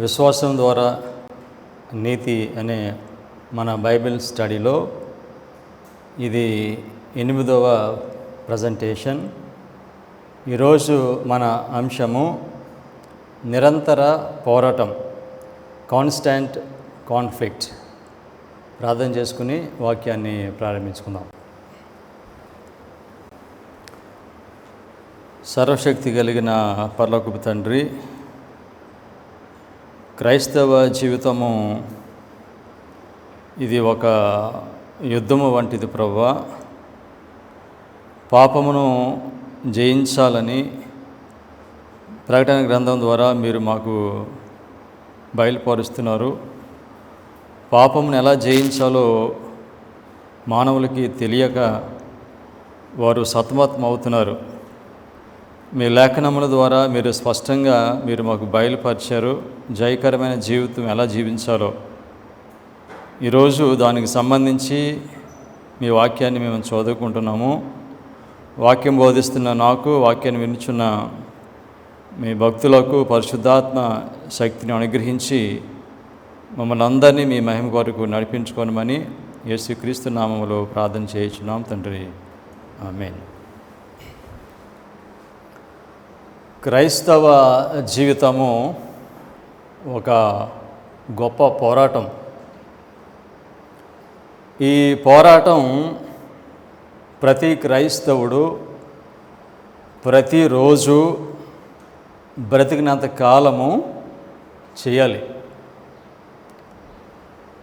విశ్వాసం ద్వారా నీతి అనే మన బైబిల్ స్టడీలో ఇది 8వ ప్రజెంటేషన్. ఈరోజు మన అంశము నిరంతర పోరాటం, కాన్స్టాంట్ కాన్ఫ్లిక్ట్. ప్రార్థన చేసుకుని వాక్యాన్ని ప్రారంభించుకుందాం. సర్వశక్తి కలిగిన పరలోకపు తండ్రి, క్రైస్తవ జీవితము ఇది ఒక యుద్ధము వంటిది ప్రభువా. పాపమును జయించాలని ప్రకటన గ్రంథం ద్వారా మీరు మాకు బయలుపరుస్తున్నారు. పాపమును ఎలా జయించాలో మానవులకి తెలియక వారు సతమతమవుతున్నారు. మీ లేఖనముల ద్వారా మీరు స్పష్టంగా మాకు బయలుపరిచారు. జయకరమైన జీవితం ఎలా జీవించాలో ఈరోజు దానికి సంబంధించి మీ వాక్యాన్ని మేము చదువుకుంటున్నాము. వాక్యం బోధిస్తున్న నాకు, వాక్యాన్ని వినుచున్న మీ భక్తులకు పరిశుద్ధాత్మ శక్తిని అనుగ్రహించి మమ్మల్ని అందరినీ మీ మహిమ కొరకు నడిపించుకోనమని యేసుక్రీస్తు నామములో ప్రార్థన చేయుచున్నాం తండ్రి, ఆమేన్. క్రైస్తవ జీవితము ఒక గొప్ప పోరాటం. ఈ పోరాటం ప్రతి క్రైస్తవుడు ప్రతిరోజు బ్రతికినంత కాలము చేయాలి.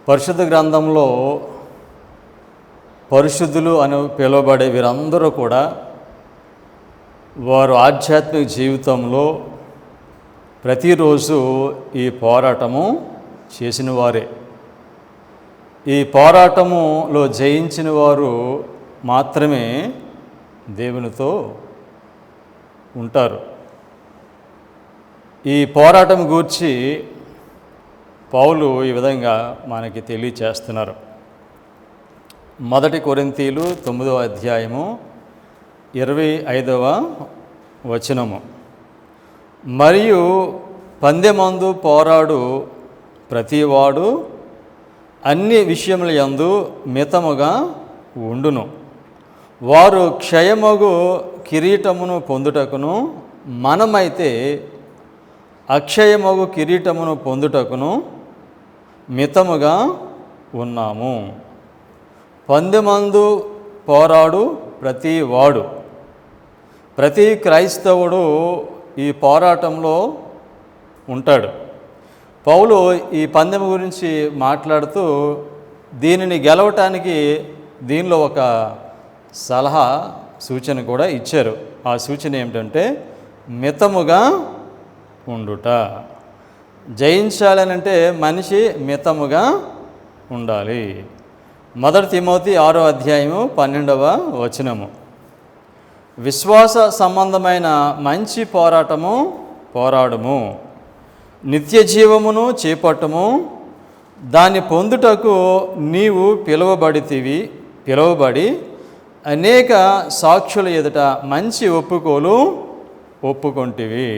పరిశుద్ధ గ్రంథంలో పరిశుద్ధులు అని పిలువబడే వీరందరూ కూడా వారు ఆధ్యాత్మిక జీవితంలో ప్రతిరోజు ఈ పోరాటము చేసిన వారే. ఈ పోరాటములో జయించిన వారు మాత్రమే దేవునితో ఉంటారు. ఈ పోరాటం గూర్చి పౌలు ఈ విధంగా మనకి తెలియచేస్తున్నారు. 1 కొరింథీయులు 9వ అధ్యాయము 25వ వచనము. మరియు పందెమందు పోరాడు ప్రతివాడు అన్ని విషయముల యందు మితముగా ఉండును. వారు క్షయమగు కిరీటమును పొందుటకును, మనమైతే అక్షయమగు కిరీటమును పొందుటకును మితముగా ఉన్నాము. పందెమందు పోరాడు ప్రతివాడు, ప్రతి క్రైస్తవుడు ఈ పోరాటంలో ఉంటాడు. పౌలు ఈ పందెం గురించి మాట్లాడుతూ దీనిని గెలవటానికి దీనిలో ఒక సలహా సూచన కూడా ఇచ్చారు. ఆ సూచన ఏమిటంటే మితముగా ఉండుట. జయించాలనంటే మనిషి మితముగా ఉండాలి. 1 తిమోతి 6వ అధ్యాయము 12వ వచనము. విశ్వాస సంబంధమైన మంచి పోరాటము పోరాడము, నిత్య జీవమును చేపట్టము, దాన్ని పొందుటకు నీవు పిలువబడి అనేక సాక్షుల ఎదుట మంచి ఒప్పుకోలు ఒప్పుకొంటివి.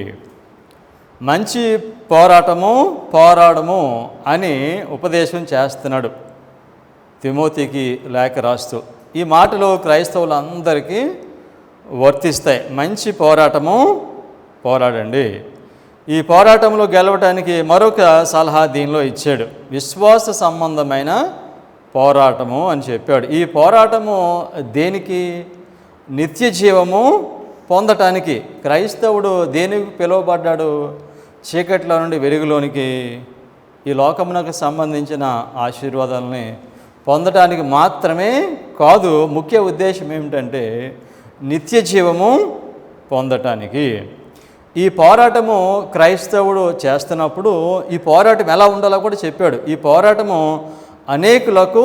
మంచి పోరాటము పోరాడము అని ఉపదేశం చేస్తున్నాడు తిమోతికి లేఖ రాస్తూ. ఈ మాటలు క్రైస్తవులందరికీ వర్తిస్తాయి. మంచి పోరాటము పోరాడండి. ఈ పోరాటంలో గెలవటానికి మరొక సలహా దీనిలో ఇచ్చాడు. విశ్వాస సంబంధమైన పోరాటము అని చెప్పాడు. ఈ పోరాటము దేనికి? నిత్య జీవము పొందటానికి. క్రైస్తవుడు దేనికి పిలువబడ్డాడు? చీకట్ల నుండి వెలుగులోనికి, ఈ లోకమునకు సంబంధించిన ఆశీర్వాదాలని పొందటానికి మాత్రమే కాదు. ముఖ్య ఉద్దేశం ఏమిటంటే నిత్య జీవము పొందటానికి. ఈ పోరాటము క్రైస్తవుడు చేస్తున్నప్పుడు ఈ పోరాటం ఎలా ఉండాలో కూడా చెప్పాడు. ఈ పోరాటము అనేకులకు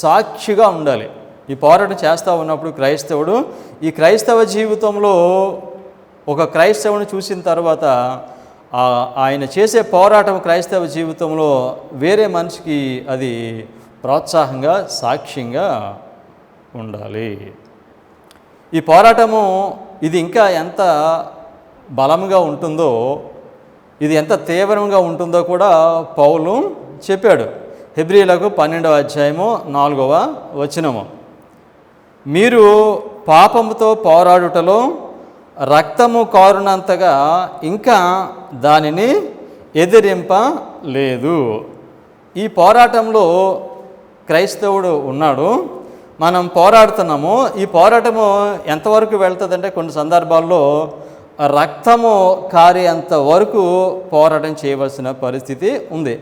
సాక్షిగా ఉండాలి. ఈ పోరాటం చేస్తూ ఉన్నప్పుడు క్రైస్తవుడు ఈ క్రైస్తవ జీవితంలో ఒక క్రైస్తవుని చూసిన తర్వాత ఆయన చేసే పోరాటం క్రైస్తవ జీవితంలో వేరే మనిషికి అది ప్రోత్సాహంగా, సాక్ష్యంగా ఉండాలి. ఈ పోరాటము ఇది ఇంకా ఎంత బలంగా ఉంటుందో ఇది ఎంత తీవ్రంగా ఉంటుందో కూడా పౌలు చెప్పాడు. హెబ్రీయులకు 12వ అధ్యాయము 4వ వచనము, మీరు పాపముతో పోరాడుటలో రక్తము కారునంతగా ఇంకా దానిని ఎదిరింపలేదు. ఈ పోరాటంలో క్రైస్తవుడు ఉన్నాడు, మనం పోరాడుతున్నాము. ఈ పోరాటము ఎంతవరకు వెళ్తుందంటే కొన్ని సందర్భాల్లో రక్తము కారేంత వరకు పోరాటం చేయవలసిన పరిస్థితి ఉంది.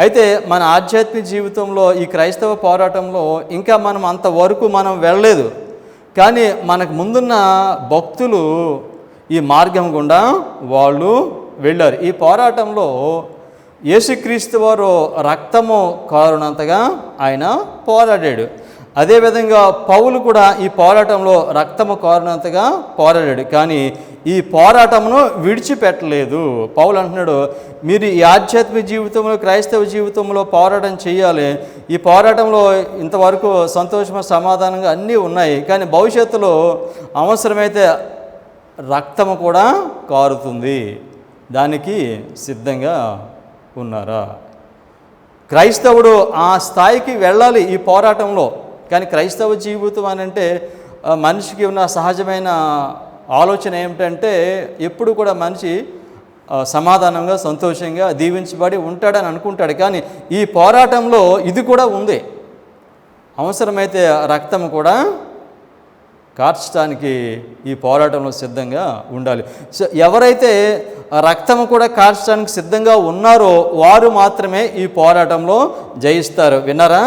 అయితే మన ఆధ్యాత్మిక జీవితంలో ఈ క్రైస్తవ పోరాటంలో ఇంకా మనం అంతవరకు మనం వెళ్ళలేదు. కానీ మనకు ముందున్న భక్తులు ఈ మార్గం గుండా వాళ్ళు వెళ్ళారు. ఈ పోరాటంలో యేసుక్రీస్తు వారు రక్తము కారునంతగా ఆయన పోరాడాడు. అదేవిధంగా పౌలు కూడా ఈ పోరాటంలో రక్తము కారునంతగా పోరాడాడు. కానీ ఈ పోరాటమును విడిచిపెట్టలేదు. పౌలు అంటున్నాడు, మీరు ఈ ఆధ్యాత్మిక జీవితంలో క్రైస్తవ జీవితంలో పోరాటం చేయాలి. ఈ పోరాటంలో ఇంతవరకు సంతోషము సమాధానంగా అన్నీ ఉన్నాయి, కానీ భవిష్యత్తులో అవసరమైతే రక్తము కూడా కారుతుంది. దానికి సిద్ధంగా ఉన్నారా? క్రైస్తవుడు ఆ స్థాయికి వెళ్ళాలి ఈ పోరాటంలో. కానీ క్రైస్తవ జీవితం అని అంటే మనిషికి ఉన్న సహజమైన ఆలోచన ఏమిటంటే ఎప్పుడు కూడా మనిషి సమాధానంగా సంతోషంగా దీవించబడి ఉంటాడని అనుకుంటాడు. కానీ ఈ పోరాటంలో ఇది కూడా ఉంది. అవసరమైతే రక్తం కూడా కార్చడానికి ఈ పోరాటంలో సిద్ధంగా ఉండాలి. సో ఎవరైతే రక్తము కూడా కార్చడానికి సిద్ధంగా ఉన్నారో వారు మాత్రమే ఈ పోరాటంలో జయిస్తారు. విన్నారా?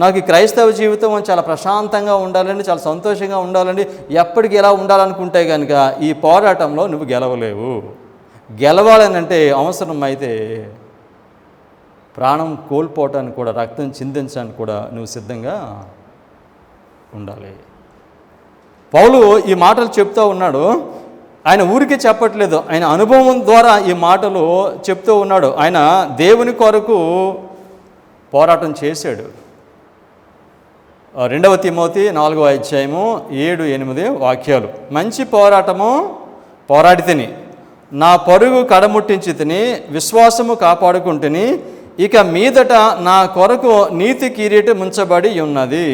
నాకు ఈ క్రైస్తవ జీవితం చాలా ప్రశాంతంగా ఉండాలండి, చాలా సంతోషంగా ఉండాలండి, ఎప్పటికీ ఎలా ఉండాలనుకుంటే కనుక ఈ పోరాటంలో నువ్వు గెలవలేవు. గెలవాలనంటే అవసరమైతే ప్రాణం కోల్పోవటానికి కూడా, రక్తం చిందించడానికి కూడా నువ్వు సిద్ధంగా ఉండాలి. పౌలు ఈ మాటలు చెప్తూ ఉన్నాడు. ఆయన ఊరికే చెప్పట్లేదు, ఆయన అనుభవం ద్వారా ఈ మాటలు చెప్తూ ఉన్నాడు. ఆయన దేవుని కొరకు పోరాటం చేశాడు. 2వ తిమోతి 4వ అధ్యాయము 7-8 వాక్యాలు, మంచి పోరాటము పోరాడి తిని, నా పరుగు కడముట్టించి తిని, విశ్వాసము కాపాడుకుంటుని, ఇక మీదట నా కొరకు నీతి కిరీటం ఉంచబడి ఉన్నది.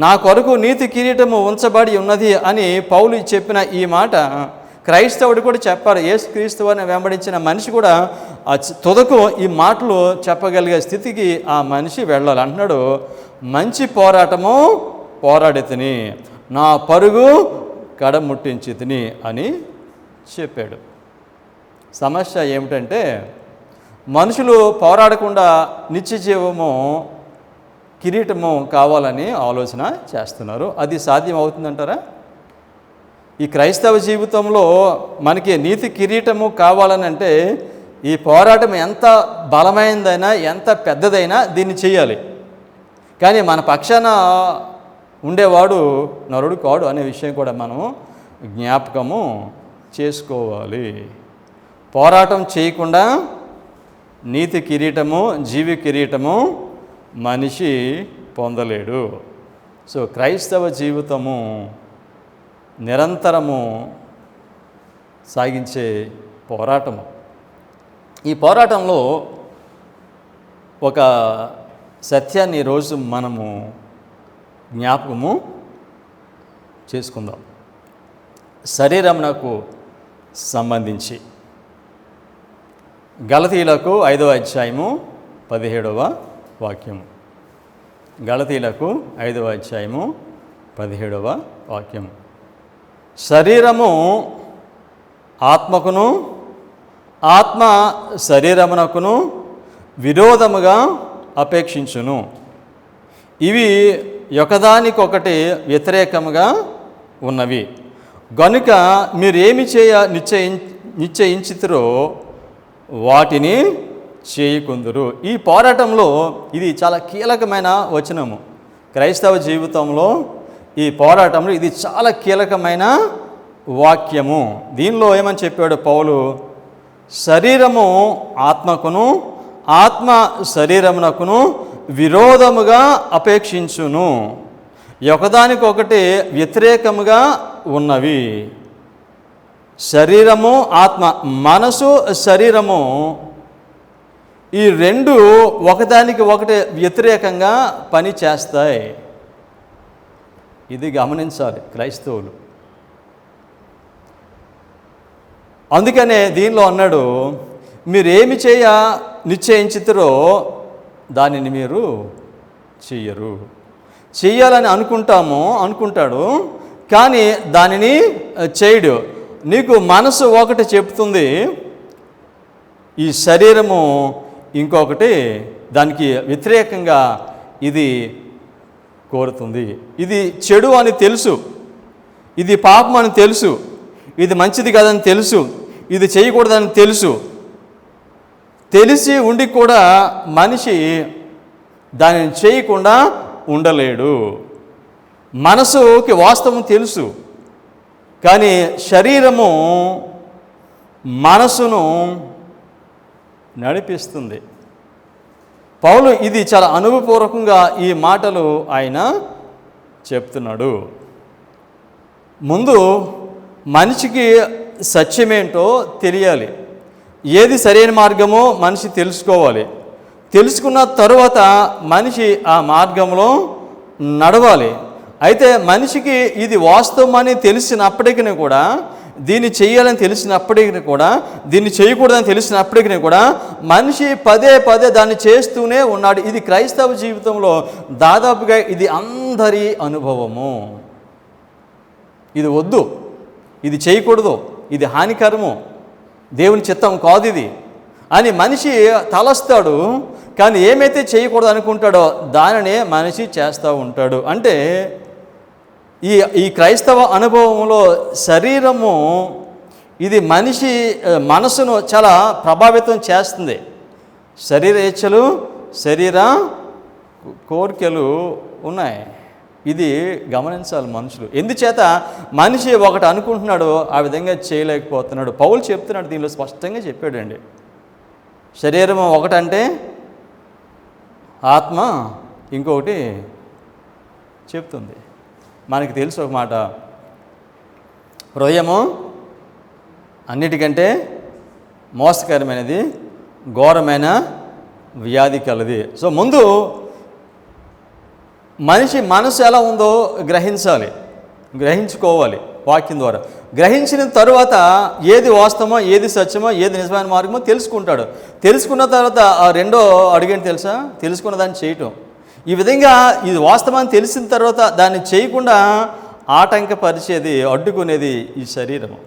నా కొరకు నీతి కిరీటము ఉంచబడి ఉన్నది అని పౌలు చెప్పిన ఈ మాట క్రైస్తవుడు కూడా చెప్పారు. యేసుక్రీస్తు వారిని వెంబడించిన మనిషి కూడా తుదకు ఈ మాటలు చెప్పగలిగే స్థితికి ఆ మనిషి వెళ్ళాలి. అంటున్నాడు, మంచి పోరాటము పోరాడి తిని, నా పరుగు కడముట్టించి తిని అని చెప్పాడు. సమస్య ఏమిటంటే మనుషులు పోరాడకుండా నిత్య జీవము కిరీటము కావాలని ఆలోచన చేస్తున్నారు. అది సాధ్యం అవుతుందంటారా? ఈ క్రైస్తవ జీవితంలో మనకి నీతి కిరీటము కావాలని అంటే ఈ పోరాటం ఎంత బలమైనదైనా ఎంత పెద్దదైనా దీన్ని చేయాలి. కానీ మన పక్షాన ఉండేవాడు నరుడు కాడు అనే విషయం కూడా మనము జ్ఞాపకము చేసుకోవాలి. పోరాటం చేయకుండా నీతి కిరీటము, జీవి కిరీటము మనిషి పొందలేడు. సో క్రైస్తవ జీవితము నిరంతరము సాగించే పోరాటము. ఈ పోరాటంలో ఒక సత్యాన్ని ఈరోజు మనము జ్ఞాపకము చేసుకుందాం. శరీరమునకు సంబంధించి గలతీయులకు 5వ అధ్యాయము 17వ వాక్యము. గలతీయులకు 5వ అధ్యాయము 17వ వాక్యము. శరీరము ఆత్మకును, ఆత్మ శరీరమునకును విరోధముగా అపేక్షించును. ఇవి ఒకదానికొకటి వ్యతిరేకముగా ఉన్నవి. గనుక మీరేమి నిశ్చయించితిరో వాటిని చేయకుందురు. ఈ పోరాటంలో ఇది చాలా కీలకమైన వచనము. క్రైస్తవ జీవితంలో ఈ పోరాటంలో ఇది చాలా కీలకమైన వాక్యము. దీనిలో ఏమని చెప్పాడు పౌలు? శరీరము ఆత్మకును, ఆత్మ శరీరమునకును విరోధముగా అపేక్షించును, ఒకదానికొకటి వ్యతిరేకముగా ఉన్నవి. శరీరము ఆత్మ, మనసు శరీరము, ఈ రెండు ఒకదానికి ఒకటి వ్యతిరేకంగా పని చేస్తాయి. ఇది గమనించాలి క్రైస్తవులు. అందుకనే దీనిలో అన్నాడు, మీరేమి నిశ్చయించుతారో దానిని మీరు చెయ్యరు. చెయ్యాలని అనుకుంటాడు, కానీ దానిని చేయడు. నీకు మనసు ఒకటి చెప్తుంది, ఈ శరీరము ఇంకొకటి దానికి వ్యతిరేకంగా ఇది కోరుతుంది. ఇది చెడు అని తెలుసు, ఇది పాపం అని తెలుసు, ఇది మంచిది కాదని తెలుసు, ఇది చేయకూడదని తెలుసు. తెలిసి ఉండి కూడా మనిషి దానిని చేయకుండా ఉండలేడు. మనసుకి వాస్తవం తెలుసు, కానీ శరీరము మనసును నడిపిస్తుంది. పౌలు ఇది చాలా అనుభవపూర్వకంగా ఈ మాటలు ఆయన చెప్తున్నాడు. ముందు మనిషికి సత్యమేంటో తెలియాలి, ఏది సరైన మార్గమో మనిషి తెలుసుకోవాలి. తెలుసుకున్న తరువాత మనిషి ఆ మార్గంలో నడవాలి. అయితే మనిషికి ఇది వాస్తవం అని తెలిసినప్పటికీ కూడా, దీన్ని చేయాలని తెలిసినప్పటికీ కూడా, దీన్ని చేయకూడదని తెలిసినప్పటికీ కూడా మనిషి పదే దాన్ని చేస్తూనే ఉన్నాడు. ఇది క్రైస్తవ జీవితంలో దాదాపుగా ఇది అందరి అనుభవము. ఇది వద్దు, ఇది చేయకూడదు, ఇది హానికరము, దేవుని చిత్తం కాదు ఇది అని మనిషి తలస్తాడు. కానీ ఏమైతే చేయకూడదు అనుకుంటాడో దానినే మనిషి చేస్తూ ఉంటాడు. అంటే ఈ క్రైస్తవ అనుభవంలో శరీరము ఇది మనిషి మనసును చాలా ప్రభావితం చేస్తుంది. శరీర ఇచ్చలు, శరీర కోరికలు ఉన్నాయి. ఇది గమనించాలి మనుషులు. ఎందుచేత మనిషి ఒకటి అనుకుంటున్నాడు, ఆ విధంగా చేయలేకపోతున్నాడు. పౌలు చెప్తున్నాడు, దీనిలో స్పష్టంగా చెప్పాడండి. శరీరం ఒకటంటే ఆత్మ ఇంకొకటి చెప్తుంది. మనకి తెలుసు ఒక మాట, హృదయము అన్నిటికంటే మోసకరమైనది, ఘోరమైన వ్యాధి కలది. సో ముందు మనిషి మనసు ఎలా ఉందో గ్రహించుకోవాలి వాక్యం ద్వారా. గ్రహించిన తరువాత ఏది వాస్తవమో, ఏది సత్యమో, ఏది నిజమైన మార్గమో తెలుసుకుంటాడు. తెలుసుకున్న తర్వాత రెండో అడిగేంటి తెలుసా, తెలుసుకున్న దాన్ని చేయటం. ఈ విధంగా ఇది వాస్తవాన్ని తెలిసిన తర్వాత దాన్ని చేయకుండా ఆటంకపరిచేది, అడ్డుకునేది ఈ శరీరము.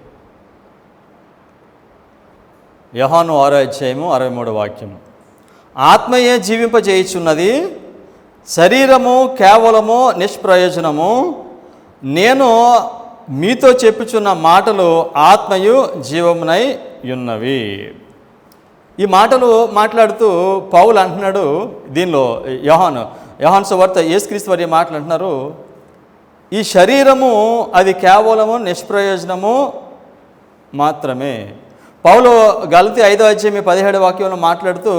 యోహాను 6:63 ఆత్మయే జీవింపజేయుచున్నది, శరీరము కేవలము నిష్ప్రయోజనము. నేను మీతో చెప్పుచున్న మాటలు ఆత్మయు జీవమునై ఉన్నవి. ఈ మాటలు మాట్లాడుతూ పౌలు అంటున్నాడు, దీనిలో యోహాను సువార్త యేసుక్రీస్తు వారి మాటలు అంటున్నారు, ఈ శరీరము అది కేవలము నిష్ప్రయోజనము మాత్రమే. పౌలు గలతీ 5:17 మాట్లాడుతూ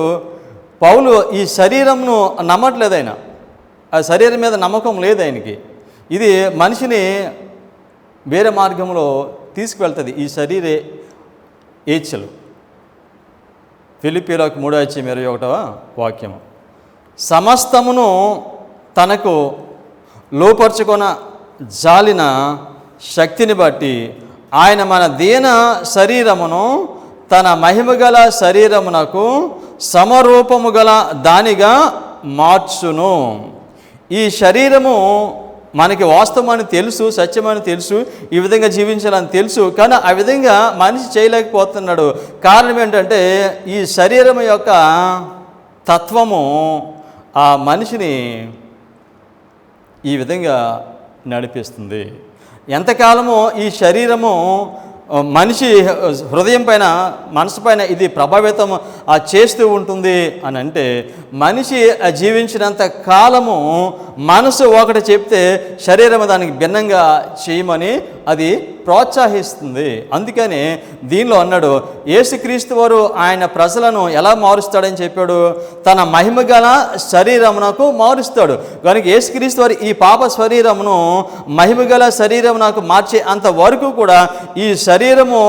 పౌలు ఈ శరీరంను నమ్మట్లేదు. ఆయన ఆ శరీరం మీద నమ్మకం లేదు ఆయనకి. ఇది మనిషిని వేరే మార్గంలో తీసుకువెళ్తుంది, ఈ శరీరే ఏచ్ఛలు. ఫిలిప్పీయులకు 3:21 సమస్తమును తనకు లోపరుచుకొన జాలిన శక్తిని బట్టి ఆయన మన దీన శరీరమును తన మహిమగల శరీరమునకు సమరూపము గల దానిగా మార్చును. ఈ శరీరము మనకి వాస్తవమని తెలుసు, సత్యమని తెలుసు, ఈ విధంగా జీవించాలని తెలుసు, కానీ ఆ విధంగా మనిషి చేయలేకపోతున్నాడు. కారణం ఏంటంటే ఈ శరీరం యొక్క తత్వము ఆ మనిషిని ఈ విధంగా నడిపిస్తుంది. ఎంతకాలమో ఈ శరీరము మనిషి హృదయం పైన, మనసు పైన ఇది ప్రభావితం చేస్తూ ఉంటుంది అని అంటే, మనిషి జీవించినంత కాలము మనసు ఒకటి చెప్తే శరీరం దానికి భిన్నంగా చేయమని అది ప్రోత్సహిస్తుంది. అందుకని దీనిలో అన్నాడు, యేసుక్రీస్తు వారు ఆయన ప్రజలను ఎలా మారుస్తాడని చెప్పాడు, తన మహిమ గల శరీరమునకు మారుస్తాడు. కనుక యేసుక్రీస్తు వారు ఈ పాప శరీరమును మహిమ గల శరీరమునకు మార్చే అంత వరకు కూడా ఈ శరీరము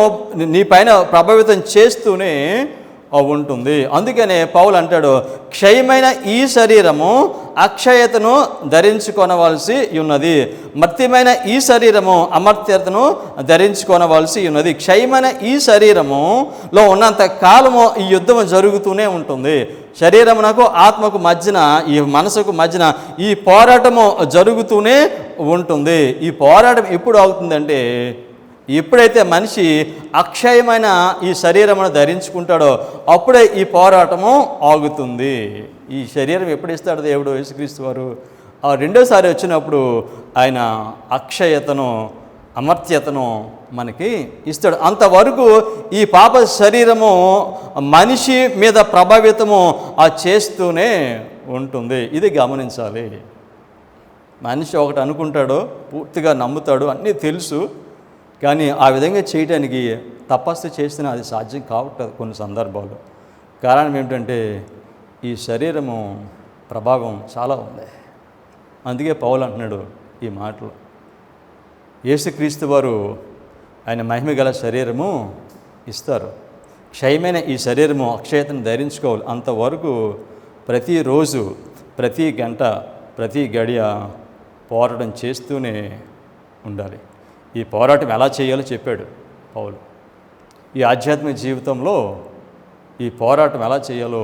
నీ పైన ప్రభావితం చేస్తూనే ఉంటుంది. అందుకనే పౌలు అంటాడు, క్షయమైన ఈ శరీరము అక్షయతను ధరించుకొనవలసి ఉన్నది, మర్త్యమైన ఈ శరీరము అమర్త్యతను ధరించుకొనవలసి ఉన్నది. క్షయమైన ఈ శరీరములో ఉన్నంత కాలము ఈ యుద్ధం జరుగుతూనే ఉంటుంది. శరీరమునకు ఆత్మకు మధ్యన, ఈ మనసుకు మధ్యన ఈ పోరాటము జరుగుతూనే ఉంటుంది. ఈ పోరాటం ఎప్పుడు అవుతుందంటే, ఎప్పుడైతే మనిషి అక్షయమైన ఈ శరీరమును ధరించుకుంటాడో అప్పుడే ఈ పోరాటము ఆగుతుంది. ఈ శరీరం ఎప్పుడు ఇస్తాడు దేవుడు, యేసుక్రీస్తు వారు? ఆ రెండోసారి వచ్చినప్పుడు ఆయన అక్షయతను, అమర్త్యతను మనకి ఇస్తాడు. అంతవరకు ఈ పాప శరీరము మనిషి మీద ప్రభావితము చేస్తూనే ఉంటుంది. ఇది గమనించాలి. మనిషి ఒకటి అనుకుంటాడు, పూర్తిగా నమ్ముతాడు, అన్నీ తెలుసు, కానీ ఆ విధంగా చేయడానికి తపస్సు చేసినా అది సాధ్యం కావట్లేదు కొన్ని సందర్భాలు. కారణం ఏమిటంటే ఈ శరీరము ప్రభావం చాలా ఉంది. అందుకే పౌలు అంటున్నాడు ఈ మాటలు, యేసుక్రీస్తు వారు ఆయన మహిమ గల శరీరము ఇస్తారు, క్షయమైన ఈ శరీరము అక్షయతను ధరించుకోవాలి. అంతవరకు ప్రతిరోజు, ప్రతి గంట, ప్రతి గడియ పోరాటం చేస్తూనే ఉండాలి. ఈ పోరాటం ఎలా చేయాలో చెప్పాడు పౌలు. ఈ ఆధ్యాత్మిక జీవితంలో ఈ పోరాటం ఎలా చేయాలో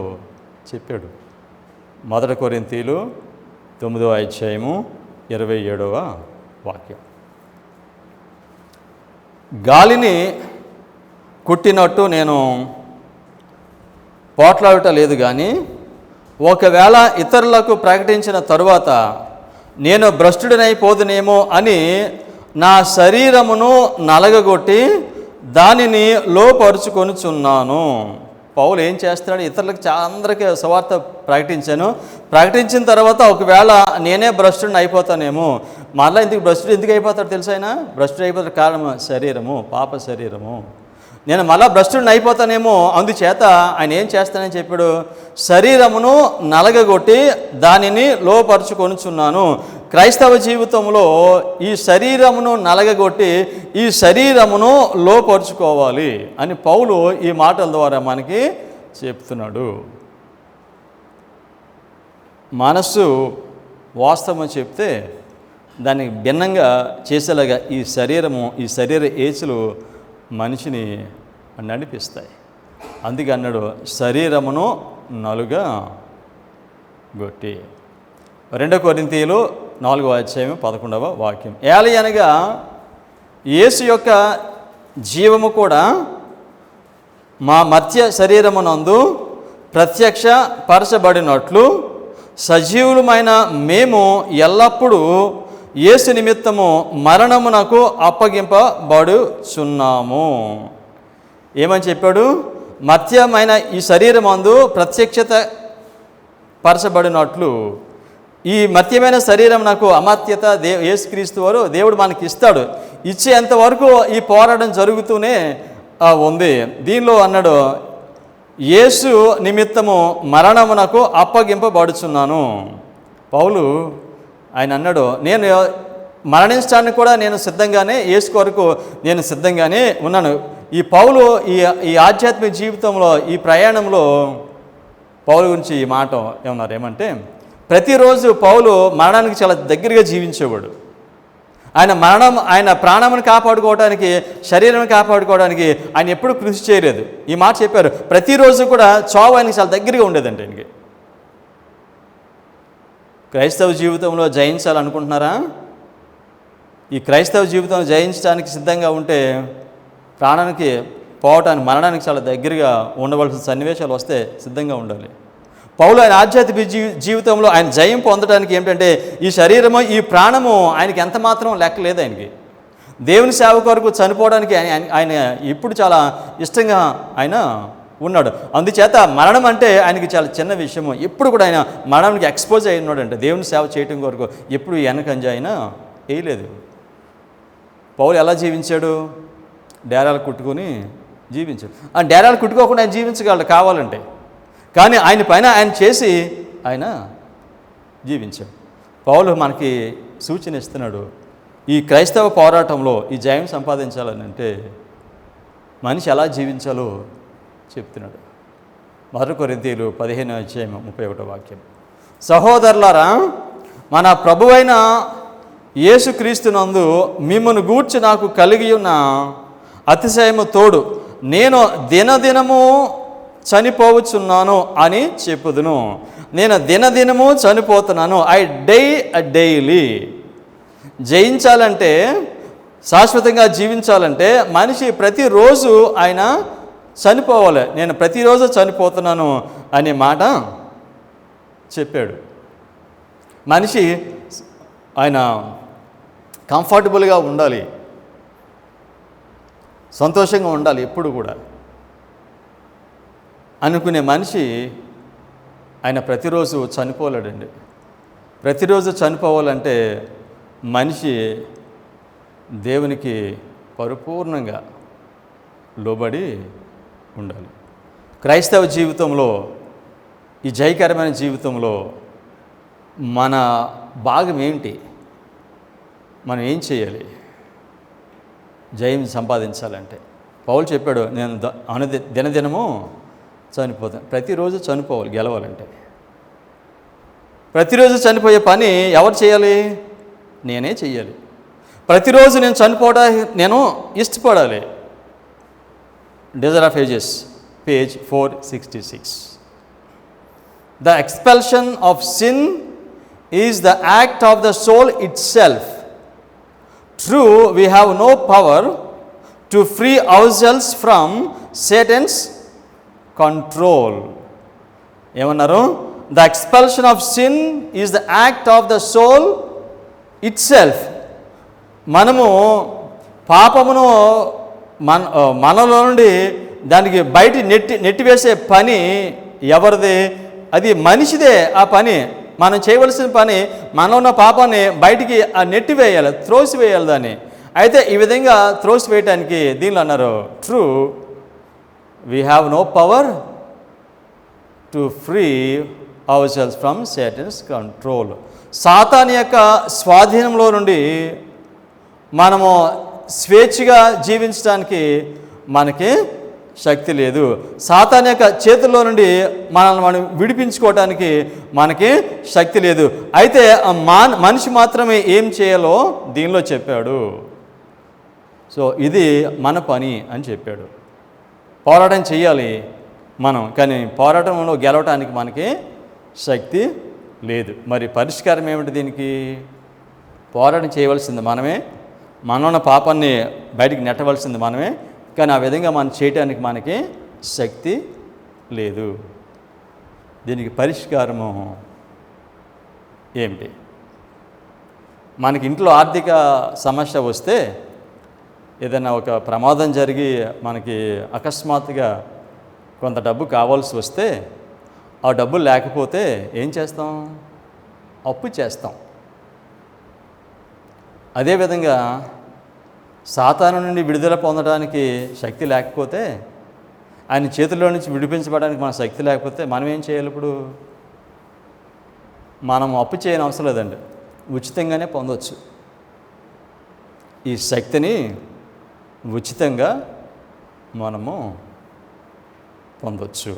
చెప్పాడు. 1 కొరింథీయులు 9వ అధ్యాయము 27వ వాక్యం. గాలిని కుట్టినట్టు నేను పోట్లాడట లేదు, కానీ ఒకవేళ ఇతరులకు ప్రకటించిన తరువాత నేను భ్రష్టుడినైపోదునేమో అని నా శరీరమును నలగగొట్టి దానిని లోపరుచుకొనుచున్నాను. పౌలు ఏం చేస్తున్నాడు, ఇతరులకు అందరికీ సువార్త ప్రకటించిన తర్వాత ఒకవేళ నేనే భ్రష్టుడిని అయిపోతానేమో. మళ్ళీ భ్రష్టుడు ఎందుకు అయిపోతాడు తెలుసా? ఆయన భ్రష్టుడు అయిపోతాడు కారణం శరీరము, పాప శరీరము. నేను మళ్ళా భ్రష్టుడిని అయిపోతానేమో, అందుచేత ఆయన ఏం చేస్తానని చెప్పాడు, శరీరమును నలగగొట్టి దానిని లోపరుచుకొనుచున్నాను. క్రైస్తవ జీవితంలో ఈ శరీరమును నలగగొట్టి ఈ శరీరమును లోపరుచుకోవాలి అని పౌలు ఈ మాటల ద్వారా మనకి చెప్తున్నాడు. మనస్సు వాస్తవం చెప్తే దానికి భిన్నంగా చేసేలాగా ఈ శరీర ఏచులు మనిషిని నడిపిస్తాయి. అందుకే అన్నాడు, శరీరమును నలుగా గొట్టి. 2 కొరింథీయులు 4వ అధ్యాయం 11వ వాక్యం. ఏలయనగా యేసు యొక్క జీవము కూడా మా మర్త్య శరీరమునందు ప్రత్యక్ష పరచబడినట్లు సజీవులమైన మేము ఎల్లప్పుడూ యేసు నిమిత్తము మరణమునకు అప్పగింపబడుచున్నాము. ఏమని చెప్పాడు? మర్త్యమైన ఈ శరీరమందు ప్రత్యక్షత పరచబడినట్లు, ఈ మర్త్యమైన శరీరం నాకు అమర్త్యత యేసుక్రీస్తు వారు దేవుడు మనకి ఇస్తాడు. ఇచ్చేంతవరకు ఈ పోరాటం జరుగుతూనే ఉంది. దీనిలో అన్నాడు, యేసు నిమిత్తము మరణమునకు అప్పగింపబడుచున్నాను. పౌలు ఆయన అన్నాడు, నేను మరణించడానికి కూడా నేను సిద్ధంగానే, యేసు కొరకు నేను సిద్ధంగానే ఉన్నాను. ఈ పౌలు ఈ ఆధ్యాత్మిక జీవితంలో, ఈ ప్రయాణంలో పౌలు గురించి ఈ మాట ఏమన్నారు, ప్రతిరోజు పౌలు మరణానికి చాలా దగ్గరగా జీవించేవాడు. ఆయన ప్రాణాన్ని కాపాడుకోవడానికి, శరీరాన్ని కాపాడుకోవడానికి ఆయన ఎప్పుడు కృషి చేయలేదు. ఈ మాట చెప్పారు. ప్రతిరోజు కూడా చావు ఆయనకి చాలా దగ్గరగా ఉండేదండి. ఆయనకి క్రైస్తవ జీవితంలో జయించాలనుకుంటున్నారా? ఈ క్రైస్తవ జీవితంలో జయించడానికి సిద్ధంగా ఉంటే ప్రాణానికి పోవటానికి, మరణానికి చాలా దగ్గరగా ఉండవలసిన సన్నివేశాలు వస్తే సిద్ధంగా ఉండాలి. పౌలు ఆయన ఆధ్యాత్మిక జీవితంలో ఆయన జయం పొందడానికి ఏమిటంటే, ఈ శరీరము, ఈ ప్రాణము ఆయనకి ఎంత మాత్రం లెక్కలేదు. ఆయనకి దేవుని సేవ కొరకు చనిపోవడానికి ఆయన ఇప్పుడు చాలా ఇష్టంగా ఆయన ఉన్నాడు. అందుచేత మరణం అంటే ఆయనకి చాలా చిన్న విషయము. ఎప్పుడు కూడా ఆయన మరణానికి ఎక్స్పోజ్ అయి ఉన్నాడంటే, దేవుని సేవ చేయటం కొరకు ఎప్పుడు వెనకంజ ఆయన వేయలేదు. పౌలు ఎలా జీవించాడు? డేరాలు కుట్టుకొని జీవించాడు. ఆ డేరాలు కుట్టుకోకుండా ఆయన జీవించగలడు కావాలంటే, కానీ ఆయన పైన ఆయన చేసి ఆయన జీవించాడు. పౌలు మనకి సూచన ఇస్తున్నాడు. ఈ క్రైస్తవ పోరాటంలో ఈ జయం సంపాదించాలని అంటే మనిషి ఎలా జీవించాలో చెప్తున్నాడు. 1 కొరింథీయులు 15:31 సహోదరులారా, మన ప్రభువైన యేసుక్రీస్తునందు మిమ్మల్ని గూర్చి నాకు కలిగి ఉన్న అతిశయము తోడు నేను దినదినము చనిపోవచ్చున్నాను అని చెప్పుదును. నేను దినదినము చనిపోతున్నాను. I daily. జయించాలంటే, శాశ్వతంగా జీవించాలంటే మనిషి ప్రతిరోజు ఆయన చనిపోవాలి. నేను ప్రతిరోజు చనిపోతున్నాను అనే మాట చెప్పాడు. మనిషి ఆయన కంఫర్టబుల్గా ఉండాలి, సంతోషంగా ఉండాలి ఎప్పుడు కూడా అనుకునే మనిషి ఆయన ప్రతిరోజు చనిపోలేడండి. ప్రతిరోజు చనిపోవాలంటే మనిషి దేవునికి పరిపూర్ణంగా లోబడి ఉండాలి. క్రైస్తవ జీవితంలో, ఈ జయకరమైన జీవితంలో మన భాగం ఏమిటి? మనం ఏం చేయాలి జయం సంపాదించాలంటే? పౌలు చెప్పాడు, నేను దినదినము చనిపోతాను. ప్రతిరోజు చనిపోవాలి గెలవాలంటే. ప్రతిరోజు చనిపోయే పని ఎవరు చేయాలి? నేనే చెయ్యాలి. ప్రతిరోజు నేను చనిపోవడానికి నేను ఇష్టపడాలి. Desire of ages, page 466. The expulsion of sin is the act of the soul itself. True, we have no power to free ourselves from Satan's control. ఏమన్నారు? The expulsion of sin is the act of the soul itself. మనము పాపమును మనలో నుండి దానికి బయట నెట్టివేసే పని ఎవరిది? అది మనిషిదే. ఆ పని మనం చేయవలసిన పని, మనలో ఉన్న పాపాన్ని బయటికి నెట్టివేయాలి, త్రోసివేయాలి దాన్ని. అయితే ఈ విధంగా త్రోసివేయటానికి దీనిలో అన్నారు, true we have no power to free ourselves from Satan's control. సాతాను యొక్క స్వాధీనంలో నుండి మనము స్వేచ్ఛగా జీవించడానికి మనకి శక్తి లేదు. సాతాను యొక్క చేతుల్లో నుండి మనల్ని మనం విడిపించుకోవడానికి మనకి శక్తి లేదు. అయితే మనిషి మాత్రమే ఏం చేయాలో దీనిలో చెప్పాడు. సో ఇది మన పని అని చెప్పాడు. పోరాటం చేయాలి మనం, కానీ పోరాటంలో గెలవటానికి మనకి శక్తి లేదు. మరి పరిష్కారం ఏమిటి దీనికి? పోరాటం చేయవలసింది మనమే, మనలో పాపాన్ని బయటికి నెట్టవలసింది మనమే, కానీ ఆ విధంగా మనం చేయటానికి మనకి శక్తి లేదు. దీనికి పరిష్కారము ఏమిటి? మనకి ఇంట్లో ఆర్థిక సమస్య వస్తే, ఏదైనా ఒక ప్రమాదం జరిగి మనకి అకస్మాత్తుగా కొంత డబ్బు కావాల్సి వస్తే, ఆ డబ్బులు లేకపోతే ఏం చేస్తాం? అప్పు చేస్తాం. అదేవిధంగా సాతాను నుండి విడుదల పొందడానికి శక్తి లేకపోతే, ఆయన చేతుల్లో నుంచి విడిపించబడడానికి మన శక్తి లేకపోతే మనం ఏం చేయాలి? ఇప్పుడు మనం అప్పు చేయని అవసరం లేదండి, ఉచితంగానే పొందవచ్చు. ఈ శక్తిని ఉచితంగా మనము పొందవచ్చు.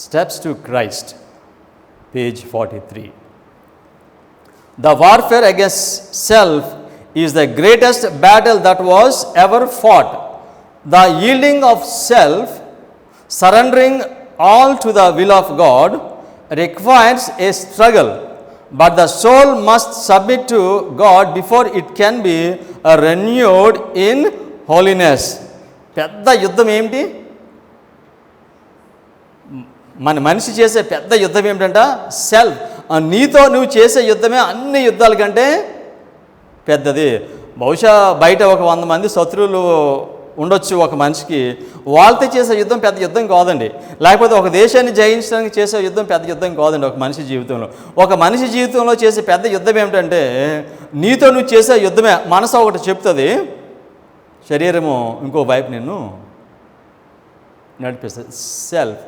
Steps to Christ, page 43. The warfare against self is the greatest battle that was ever fought. The yielding of self, surrendering all to the will of God, requires a struggle, but the soul must submit to God before it can be renewed in holiness. పెద్ద యుద్ధం ఏమిటి? మన మనిషి చేసే పెద్ద యుద్ధం ఏమిటంట? Self. నీతో నువ్వు చేసే యుద్ధమే అన్ని యుద్ధాల కంటే పెద్దది. బహుశా బయట ఒక 100 మంది శత్రువులు ఉండొచ్చు ఒక మనిషికి. వాళ్ళతో చేసే యుద్ధం పెద్ద యుద్ధం కాదండి. లేకపోతే ఒక దేశాన్ని జయించడానికి చేసే యుద్ధం పెద్ద యుద్ధం కాదండి ఒక మనిషి జీవితంలో. ఒక మనిషి జీవితంలో చేసే పెద్ద యుద్ధం ఏమిటంటే నీతో నువ్వు చేసే యుద్ధమే. మనసు ఒకటి చెప్తుంది, శరీరము ఇంకో వైపు నిన్ను నడిపిస్తుంది. సెల్ఫ్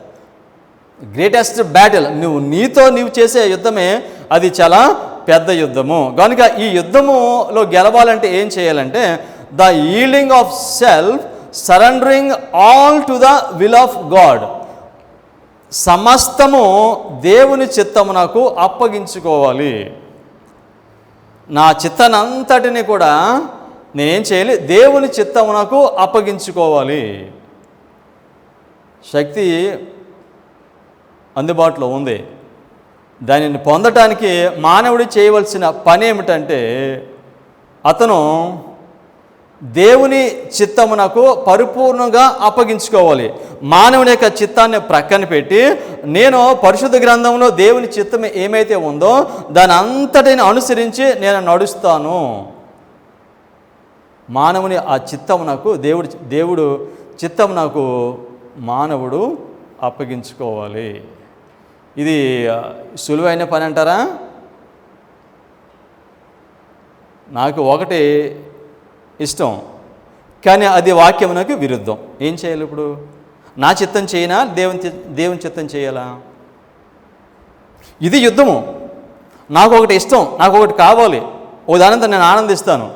గ్రేటెస్ట్ బ్యాటిల్ నీతో నీవు చేసే యుద్ధమే, అది చాలా పెద్ద యుద్ధము. కనుక ఈ యుద్ధములో గెలవాలంటే ఏం చేయాలంటే the yielding of self, surrendering all to the will of God. సమస్తము దేవుని చిత్తమునకు అప్పగించుకోవాలి. నా చిత్తనంతటిని కూడా నేనేం చేయాలి? దేవుని చిత్తమునకు అప్పగించుకోవాలి. శక్తి అందుబాటులో ఉంది. దానిని పొందటానికి మానవుడు చేయవలసిన పని ఏమిటంటే అతను దేవుని చిత్తమునకు పరిపూర్ణంగా అప్పగించుకోవాలి. మానవుని యొక్క చిత్తాన్ని ప్రక్కన పెట్టి నేను పరిశుద్ధ గ్రంథంలో దేవుని చిత్తం ఏమైతే ఉందో దాని అంతటిని అనుసరించి నేను నడుస్తాను. మానవుని ఆ చిత్తమునకు దేవుడు చిత్తమునకు మానవుడు అప్పగించుకోవాలి. ఇది సులువైన పని అంటారా? నాకు ఒకటి ఇష్టం, కానీ అది వాక్యమునకు విరుద్ధం. ఏం చేయాలి ఇప్పుడు? నా చిత్తం చేయనా దేవుని చిత్తం చేయాలా? ఇది యుద్ధము. నాకు ఒకటి ఇష్టం, నాకు ఒకటి కావాలి, ఓ దానంతా నేను ఆనందిస్తాను.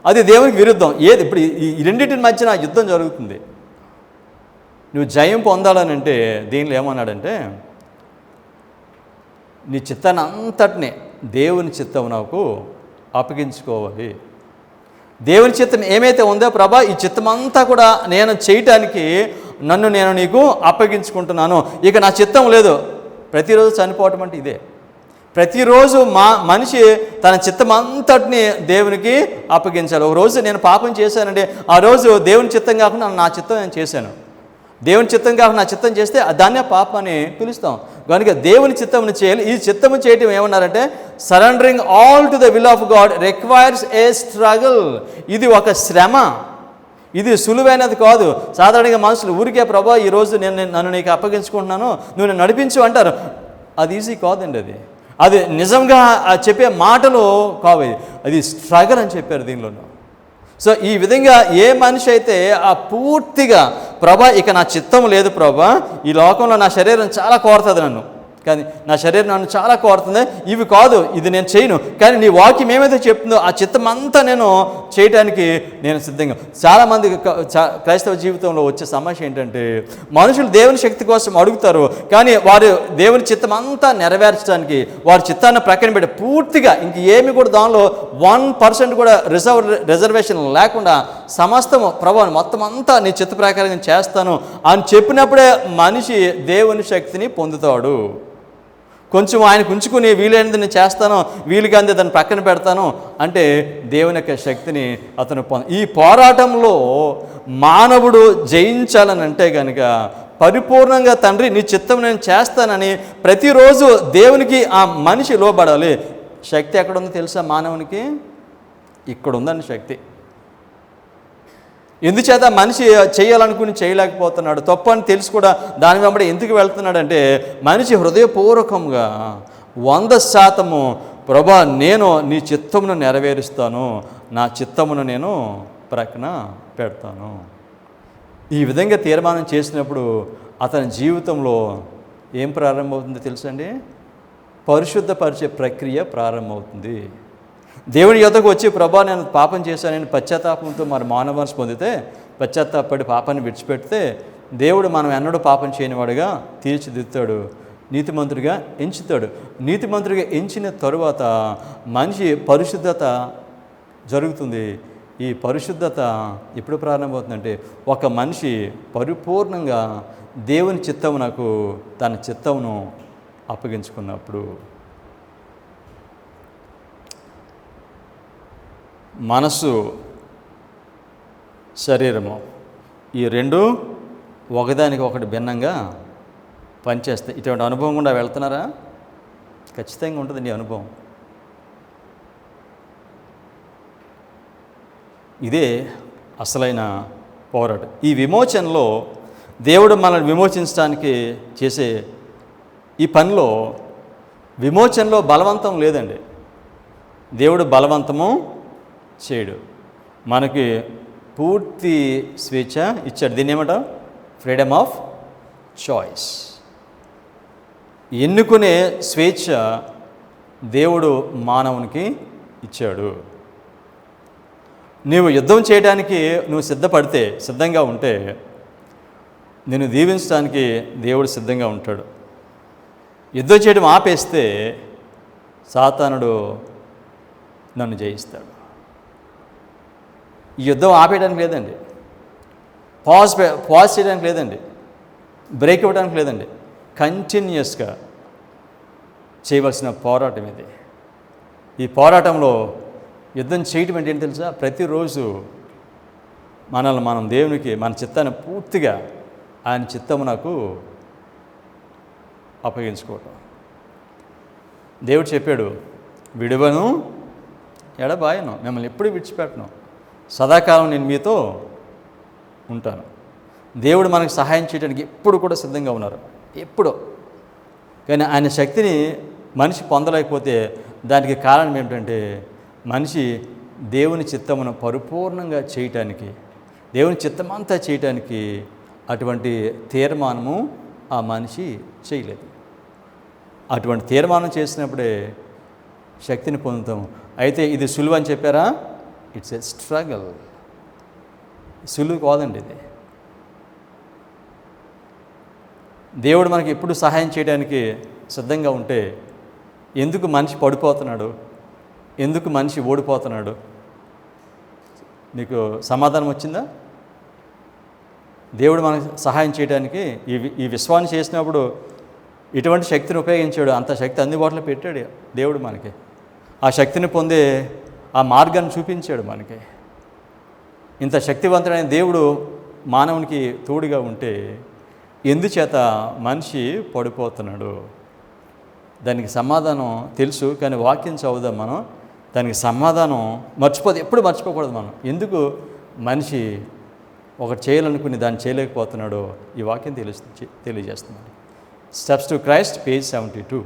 అది దేవునికి విరుద్ధం. ఏది ఇప్పుడు ఈ రెండింటి మధ్యన యుద్ధం జరుగుతుంది. నువ్వు జయం పొందాలనంటే దీనిలో ఏమన్నాడంటే నీ చిత్తాన్ని అంతటినీ దేవుని చిత్తం నాకు అప్పగించుకోవాలి. దేవుని చిత్తం ఏమైతే ఉందో ప్రభా, ఈ చిత్తం అంతా కూడా నేను చేయటానికి నేను నీకు అప్పగించుకుంటున్నాను. ఇక నా చిత్తం లేదు. ప్రతిరోజు చనిపోవటం అంటే ఇదే. ప్రతిరోజు మనిషి తన చిత్తం అంతటిని దేవునికి అప్పగించాలి. ఒక రోజు నేను పాపం చేశానంటే ఆ రోజు దేవుని చిత్తం కాకుండా నా చిత్తం నేను చేశాను. దేవుని చిత్తం కాకుండా నా చిత్తం చేస్తే దాన్నే పాపం అని పిలుస్తాం. కనుక దేవుని చిత్తమును చేయాలి. ఈ చిత్తము చేయటం ఏమన్నారంటే surrendering all to the will of God requires a struggle. ఇది ఒక శ్రమ, ఇది సులువైనది కాదు. సాధారణంగా మనుషులు ఊరికే ప్రభా ఈరోజు నన్ను నీకు అప్పగించుకుంటున్నాను, నువ్వు నన్ను నడిపించు అంటారు. అది ఈజీ కాదండి. అది నిజంగా చెప్పే మాటలు కావు, అది స్ట్రగల్ అని చెప్పారు దీనిలోనూ. సో ఈ విధంగా ఏ మనిషి అయితే ఆ పూర్తిగా ప్రభా ఇక నా చిత్తం లేదు ప్రభా, ఈ లోకంలో నా శరీరం చాలా కోరుతుంది నన్ను, కానీ నా శరీరం నన్ను చాలా కోరుతుంది, ఇవి కాదు, ఇది నేను చేయను, కానీ నీ వాక్యం ఏమైతే చెప్తుందో ఆ చిత్తం అంతా నేను చేయడానికి నేను సిద్ధంగా. చాలామంది క్రైస్తవ జీవితంలో వచ్చే సమస్య ఏంటంటే మనుషులు దేవుని శక్తి కోసం అడుగుతారు, కానీ వారు దేవుని చిత్తం అంతా నెరవేర్చడానికి వారి చిత్తాన్ని ప్రక్కన పెట్టి పూర్తిగా ఇంక ఏమి కూడా దానిలో 1% కూడా రిజర్వేషన్ లేకుండా సమస్తము ప్రభావం మొత్తం అంతా నీ చిత్త ప్రకారం నేను చేస్తాను అని చెప్పినప్పుడే మనిషి దేవుని శక్తిని పొందుతాడు. కొంచెం ఆయనకు ఉంచుకుని వీలైనది నేను చేస్తాను, వీలుగా అంది దాన్ని ప్రక్కన పెడతాను అంటే దేవుని యొక్క శక్తిని అతను ఈ పోరాటంలో మానవుడు జయించాలని అంటే కనుక పరిపూర్ణంగా తండ్రి నీ చిత్తం నేను చేస్తానని ప్రతిరోజు దేవునికి ఆ మనిషి లోబడాలి. శక్తి ఎక్కడుందో తెలుసా మానవునికి? ఇక్కడ ఉందండి శక్తి. ఎందుచేత మనిషి చేయాలనుకుని చేయలేకపోతున్నాడు, తప్పు అని తెలిసి కూడా దాని వెంబడి ఎందుకు వెళ్తున్నాడంటే మనిషి హృదయపూర్వకంగా 100% ప్రభా నేను నీ చిత్తమును నెరవేరుస్తాను, నా చిత్తమును నేను ప్రక్కన పెడతాను. ఈ విధంగా తీర్మానం చేసినప్పుడు అతని జీవితంలో ఏం ప్రారంభమవుతుందో తెలుసండి? పరిశుద్ధపరిచే ప్రక్రియ ప్రారంభమవుతుంది. దేవుని యొద్దకు వచ్చి ప్రభా నేను పాపం చేశానని పశ్చాత్తాపంతో మరి మానవాన్ని పొందితే, పశ్చాత్తాపడి పాపాన్ని విడిచిపెడితే దేవుడు మనం ఎన్నడూ పాపం చేయనివాడుగా తీర్చిదిద్దుతాడు, నీతిమంతుడిగా ఎంచుతాడు. నీతిమంతుడిగా ఎంచిన తరువాత మనిషి పరిశుద్ధత జరుగుతుంది. ఈ పరిశుద్ధత ఎప్పుడు ప్రారంభమవుతుందంటే ఒక మనిషి పరిపూర్ణంగా దేవుని చిత్తమునకు తన చిత్తమును అప్పగించుకున్నప్పుడు. మనసు, శరీరము ఈ రెండు ఒకదానికి ఒకటి భిన్నంగా పనిచేస్తాయి. ఇటువంటి అనుభవం గుండా వెళ్తున్నారా? ఖచ్చితంగా ఉంటుంది నీ అనుభవం. ఇదే అసలైన పోరాటం. ఈ విమోచనలో దేవుడు మనల్ని విమోచించడానికి చేసే ఈ పనిలో విమోచనలో బలవంతం లేదండి. దేవుడు బలవంతము చేయడు, మనకి పూర్తి స్వేచ్ఛ ఇచ్చాడు. దీన్ని ఏమంటాం? Freedom of choice. ఎన్నుకునే స్వేచ్ఛ దేవుడు మానవునికి ఇచ్చాడు. నీవు యుద్ధం చేయడానికి నువ్వు సిద్ధంగా ఉంటే నిన్ను దీవించడానికి దేవుడు సిద్ధంగా ఉంటాడు. యుద్ధం చేయడం ఆపేస్తే సాతానుడు నన్ను జయిస్తాడు. ఈ యుద్ధం ఆపేయడానికి లేదండి, పాజ్ చేయడానికి లేదండి, బ్రేక్ ఇవ్వడానికి లేదండి. కంటిన్యూస్గా చేయవలసిన పోరాటం ఇది. ఈ పోరాటంలో యుద్ధం చేయటం అంటే ఏంటి తెలుసా? ప్రతిరోజు మనం దేవునికి మన చిత్తాన్ని పూర్తిగా ఆయన చిత్తము నాకు అప్పగించుకోవటం. దేవుడు చెప్పాడు, విడువను ఎడబాయను, మిమ్మల్ని ఎప్పుడు విడిచిపెట్టను, సదాకాలం నేను మీతో ఉంటాను. దేవుడు మనకు సహాయం చేయడానికి ఎప్పుడు కూడా సిద్ధంగా ఉన్నారు, ఎప్పుడో. కానీ ఆయన శక్తిని మనిషి పొందలేకపోతే దానికి కారణం ఏమిటంటే మనిషి దేవుని చిత్తమును పరిపూర్ణంగా చేయటానికి, దేవుని చిత్తమంతా చేయటానికి అటువంటి తీర్మానము ఆ మనిషి చేయలేదు. అటువంటి తీర్మానం చేసినప్పుడే శక్తిని పొందుతాము. అయితే ఇది సులువు అని చెప్పారా? It's a struggle. సులువు కాదండి ఇది. దేవుడు మనకి ఎప్పుడు సహాయం చేయడానికి సిద్ధంగా ఉంటే ఎందుకు మనిషి పడిపోతున్నాడు, ఎందుకు మనిషి ఓడిపోతున్నాడు? మీకు సమాధానం వచ్చిందా? దేవుడు మనకు సహాయం చేయడానికి ఈ విశ్వాన్ని చేసినప్పుడు ఇటువంటి శక్తిని ఉపయోగించాడు. అంత శక్తి అందుబాటులో పెట్టాడు దేవుడు మనకి. ఆ శక్తిని పొందే ఆ మార్గాన్ని చూపించాడు మనకి. ఇంత శక్తివంతుడైన దేవుడు మానవునికి తోడుగా ఉంటే ఎందుచేత మనిషి పడిపోతున్నాడు? దానికి సమాధానం తెలుసు, కానీ వాక్యం చదువుదాం మనం. దానికి సమాధానం ఎప్పుడు మర్చిపోకూడదు మనం. ఎందుకు మనిషి ఒకటి చేయాలనుకుని దాన్ని చేయలేకపోతున్నాడో ఈ వాక్యం తెలియజేస్తున్నాడు. Steps to Christ, page 72.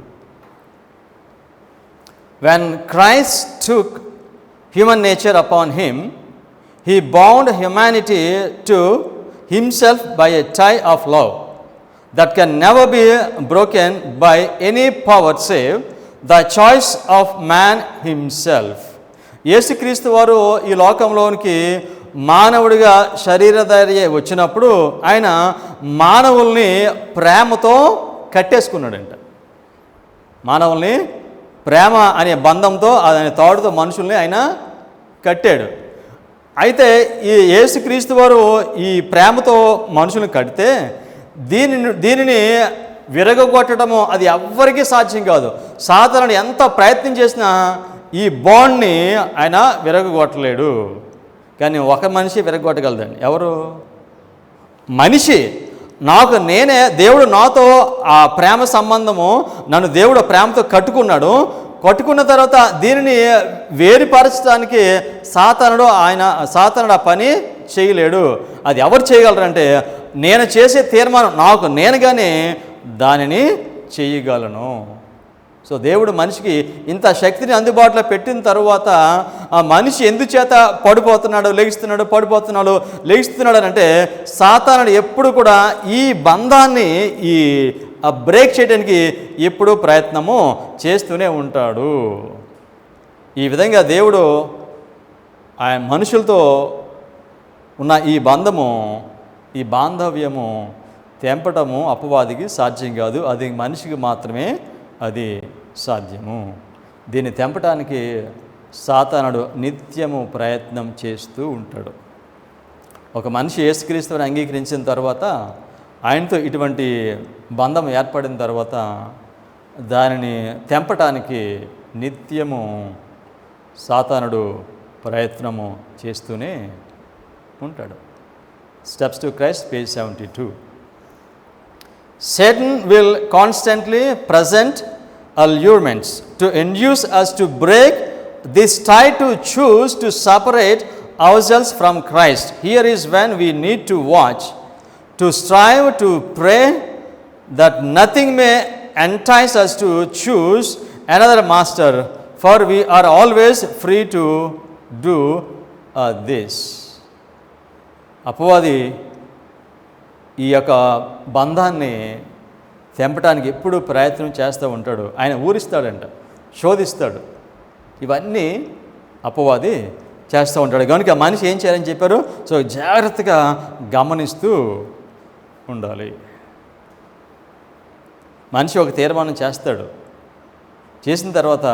When Christ took human nature upon him, he bound humanity to himself by a tie of love that can never be broken by any power save the choice of man himself. యేసుక్రీస్తు వారు ఈ లోకంలోనికి మానవుడిగా శరీరధారి వచ్చినప్పుడు ఆయన మానవుల్ని ప్రేమతో కట్టేసుకున్నాడంట. మానవుల్ని ప్రేమ అనే బంధంతో, అనే తాడుతో మనుషుల్ని ఆయన కట్టాడు. అయితే ఈ యేసుక్రీస్తు వారు ఈ ప్రేమతో మనుషుల్ని కడితే దీనిని విరగొట్టడము అది ఎవ్వరికీ సాధ్యం కాదు. సాధారణ ఎంత ప్రయత్నం చేసినా ఈ బాండ్ని ఆయన విరగొట్టలేడు. కానీ ఒక మనిషి విరగొట్టగలదండి. ఎవరు? మనిషి. దేవుడు నాతో ఆ ప్రేమ సంబంధము, నన్ను దేవుడు ప్రేమతో కట్టుకున్నాడు. కట్టుకున్న తర్వాత దీనిని వేరుపరచడానికి సాతానుడు ఆ పని చేయలేడు. అది ఎవరు చేయగలరంటే నేను చేసే తీర్మానం నేనుగానే దానిని చేయగలను. సో దేవుడు మనిషికి ఇంత శక్తిని అందుబాటులో పెట్టిన తరువాత ఆ మనిషి ఎందుచేత లెగిస్తున్నాడు అంటే సాతానుడు ఎప్పుడు కూడా ఈ బంధాన్ని బ్రేక్ చేయడానికి ఎప్పుడూ ప్రయత్నము చేస్తూనే ఉంటాడు. ఈ విధంగా దేవుడు ఆయన మనుషులతో ఉన్న ఈ బాంధవ్యము తెంపటము అపవాదికి సాధ్యం కాదు. అది మనిషికి మాత్రమే అది సాధ్యము. దీన్ని తెంపటానికి సాతానుడు నిత్యము ప్రయత్నం చేస్తూ ఉంటాడు. ఒక మనిషి యేసుక్రీస్తుని అంగీకరించిన తర్వాత, ఆయనతో ఇటువంటి బంధం ఏర్పడిన తర్వాత దానిని తెంపటానికి నిత్యము సాతానుడు ప్రయత్నము చేస్తూనే ఉంటాడు. Steps to Christ, page 72. Satan will constantly present allurements to induce us to break this tie, to choose to separate ourselves from Christ. Here is when we need to watch, to strive to pray that nothing may entice us to choose another master, for we are always free to do this. అపవాది ఈ యొక్క బంధాన్ని తెంపడానికి ఎప్పుడు ప్రయత్నం చేస్తూ ఉంటాడు. ఆయన ఊరిస్తాడంట, శోధిస్తాడు. ఇవన్నీ అపవాది చేస్తూ ఉంటాడు. కనుక మనిషి ఏం చేయాలని చెప్పారు? సో జాగ్రత్తగా గమనిస్తూ ఉండాలి. మనిషి ఒక తీర్మానం చేస్తాడు, చేసిన తర్వాత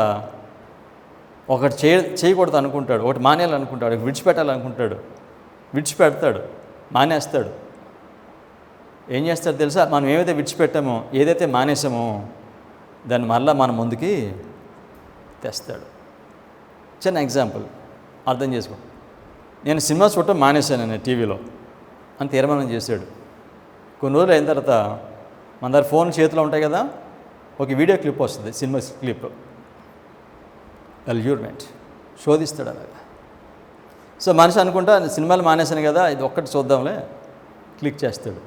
ఒకటి చేయకూడదు అనుకుంటాడు, ఒకటి మానేయాలనుకుంటాడు, ఒకటి విడిచిపెట్టాలనుకుంటాడు, విడిచిపెడతాడు, మానేస్తాడు. ఏం చేస్తాడు తెలుసా? మనం ఏదైతే విడిచిపెట్టామో, ఏదైతే మానేసామో దాన్ని మళ్ళీ మన ముందుకి తెస్తాడు. చిన్న ఎగ్జాంపుల్ అర్థం చేసుకో. నేను సినిమా చూడటం మానేశాను నేను టీవీలో అని తీర్మానం చేశాడు. కొన్ని రోజులు అయిన తర్వాత మన దగ్గర ఫోన్ చేతిలో ఉంటాయి కదా, ఒక వీడియో క్లిప్ వస్తుంది, సినిమా క్లిప్. అల్యూర్మెంట్ శోధిస్తాడు అలాగా. సో మనిషి అనుకుంటా సినిమాలు మానేశాను కదా, ఇది ఒక్కటి చూద్దాంలే, క్లిక్ చేస్తాడు.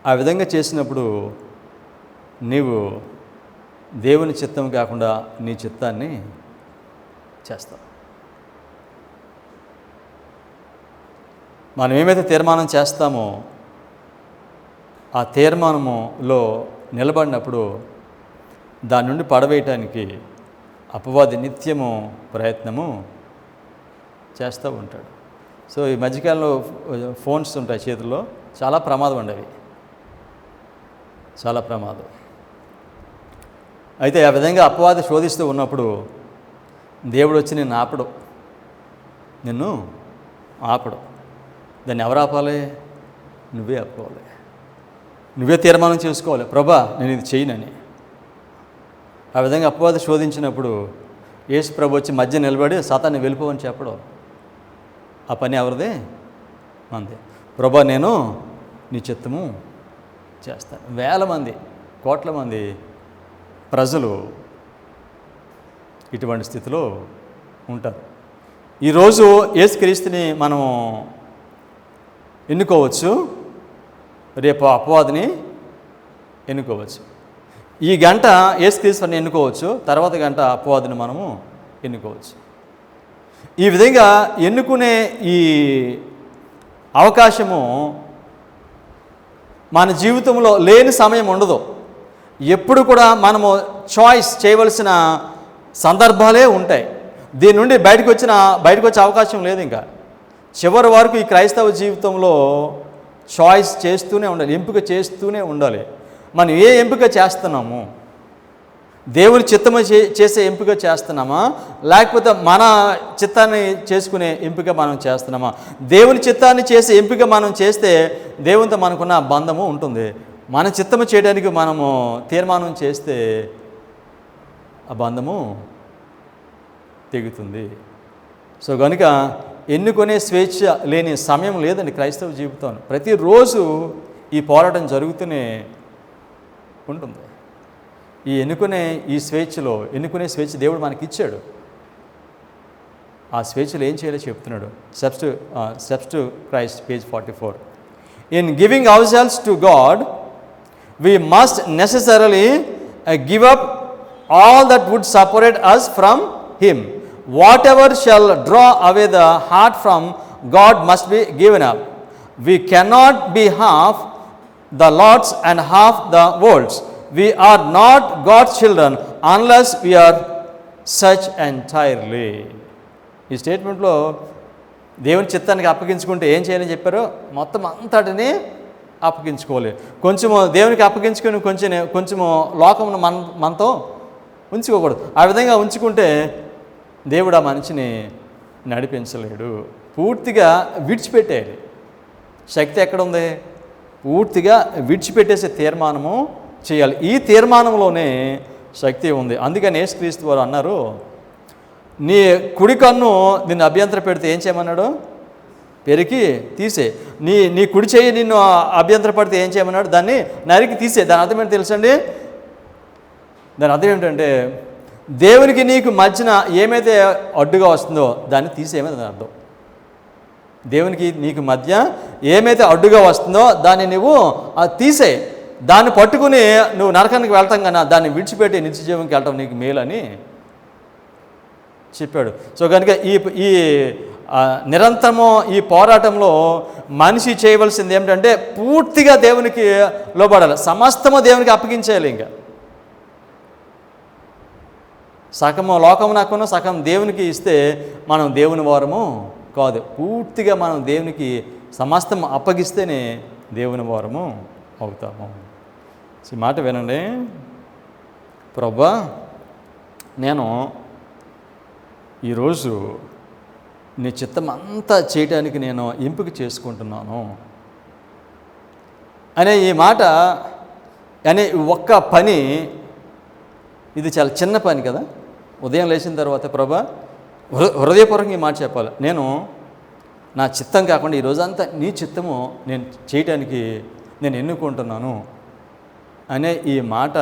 ఆ విధంగా చేసినప్పుడు నీవు దేవుని చిత్తం కాకుండా నీ చిత్తాన్ని చేస్తావు. మనం ఏమైతే తీర్మానం చేస్తామో ఆ తీర్మానములో నిలబడినప్పుడు దాని నుండి పడవేయటానికి అపవాది నిత్యము ప్రయత్నము చేస్తూ ఉంటాడు. సో ఈ మధ్యకాలంలో ఫోన్స్ ఉంటాయి చేతుల్లో, చాలా ప్రమాదం ఉండేవి, చాలా ప్రమాదం. అయితే ఆ విధంగా అపవాది శోధిస్తూ ఉన్నప్పుడు దేవుడు వచ్చి నిన్ను ఆపడు, నిన్ను ఆపడు. దాన్ని ఎవరు ఆపాలి? నువ్వే ఆపుకోవాలి. నువ్వే తీర్మానం చేసుకోవాలి, ప్రభా నేను ఇది చేయనని. ఆ విధంగా అపవాది శోధించినప్పుడు యేసు ప్రభు వచ్చి మధ్య నిలబడి సాతాన్ని వెళ్ళిపోవని చెప్పడం. ఆ పని ఎవరిదే? మనదే. ప్రభా నేను నీ చిత్తము చేస్తాను. వేల మంది, కోట్ల మంది ప్రజలు ఇటువంటి స్థితిలో ఉంటారు. ఈరోజు యేసుక్రీస్తుని మనం ఎన్నుకోవచ్చు, రేపు అపవాదిని ఎన్నుకోవచ్చు. ఈ గంట యేసుక్రీస్తుని ఎన్నుకోవచ్చు, తర్వాత గంట అపవాదిని మనము ఎన్నుకోవచ్చు. ఈ విధంగా ఎన్నుకునే ఈ అవకాశము మన జీవితంలో లేని సమయం ఉండదు. ఎప్పుడు కూడా మనము చాయిస్ చేయవలసిన సందర్భాలే ఉంటాయి. దీని నుండి బయటకు వచ్చే అవకాశం లేదు. ఇంకా చివరి వరకు ఈ క్రైస్తవ జీవితంలో చాయిస్ చేస్తూనే ఉండాలి, ఎంపిక చేస్తూనే ఉండాలి. మనం ఏ ఎంపిక చేస్తున్నాము? దేవుని చిత్తము చేసే ఎంపిక చేస్తున్నామా, లేకపోతే మన చిత్తాన్ని చేసుకునే ఎంపిక మనం చేస్తున్నామా? దేవుని చిత్తాన్ని చేసే ఎంపిక మనం చేస్తే దేవునితో మనకున్న బంధము ఉంటుంది. మన చిత్తము చేయడానికి మనము తీర్మానం చేస్తే ఆ బంధము తెగుతుంది. సో కనుక ఎన్నుకునే స్వేచ్ఛ లేని సమయం లేదండి క్రైస్తవ జీవితం. ప్రతిరోజు ఈ పోరాటం జరుగుతూనే ఉంటుంది. ఈ ఎన్నుకునే స్వేచ్ఛ దేవుడు మనకి ఇచ్చాడు. ఆ స్వేచ్ఛలో ఏం చేయాలో చెప్తున్నాడు. Steps to Christ, page 44. In giving hour selves to God we must necessarily give up all that would separate us from Him. Whatever shall draw away the heart from God must be given up. We cannot be half the Lord's and half the world's. We are not God's children unless we are such entirely. ఈ స్టేట్మెంట్లో దేవుని చిత్తానికి అప్పగించుకుంటే ఏం చేయాలని చెప్పారో మొత్తం అంతటిని అప్పగించుకోవాలి. కొంచెము దేవునికి అప్పగించుకొని కొంచెము లోకమును మనతో ఉంచుకోకూడదు. ఆ విధంగా ఉంచుకుంటే దేవుడు ఆ మనిషిని నడిపించలేడు. పూర్తిగా విడిచిపెట్టేయాలి. శక్తి ఎక్కడుంది? పూర్తిగా విడిచిపెట్టేసే తీర్మానము చేయాలి. ఈ తీర్మానంలోనే శక్తి ఉంది. అందుకని యేసుక్రీస్తు వారు అన్నారు, నీ కుడి కన్ను నిన్ను అభ్యంతర పెడితే ఏం చేయమన్నాడు? పెరికి తీసే. నీ కుడి చేయి నిన్ను అభ్యంతర పడితే ఏం చేయమన్నాడు? దాన్ని నరికి తీసే. దాని అర్థం ఏంటో తెలుసండి? దాని అర్థం ఏమిటంటే దేవునికి నీకు మధ్యన ఏమైతే అడ్డుగా వస్తుందో దాన్ని తీసేయమని అర్థం. దేవునికి నీకు మధ్య ఏమైతే అడ్డుగా వస్తుందో దాన్ని నువ్వు తీసే, దాన్ని పట్టుకుని నువ్వు నరకానికి వెళ్తాం కన్నా దాన్ని విడిచిపెట్టి నిత్యజీవంకి వెళ్ళటం నీకు మేలని చెప్పాడు. సో కనుక ఈ నిరంతరము ఈ పోరాటంలో మనిషి చేయవలసింది ఏమిటంటే పూర్తిగా దేవునికి లోబడాలి, సమస్తము దేవునికి అప్పగించేయాలి. ఇంకా సగము లోకమునకును సగం దేవునికి ఇస్తే మనం దేవుని వారము కాదు. పూర్తిగా మనం దేవునికి సమస్తం అప్పగిస్తేనే దేవుని వారము అవుతాము. ఈ మాట వినండి. ప్రభువా, నేను ఈరోజు నీ చిత్తం అంతా చేయడానికి నేను ఎంపిక చేసుకుంటున్నాను అనే ఈ మాట అనే ఒక్క పని, ఇది చాలా చిన్న పని కదా. ఉదయం లేచిన తర్వాత ప్రభా హృదయపూర్వకంగా ఈ మాట చెప్పాలి, నేను నా చిత్తం కాకుండా ఈరోజంతా నీ చిత్తము నేను చేయటానికి నేను ఎన్నుకుంటున్నాను అనే ఈ మాట,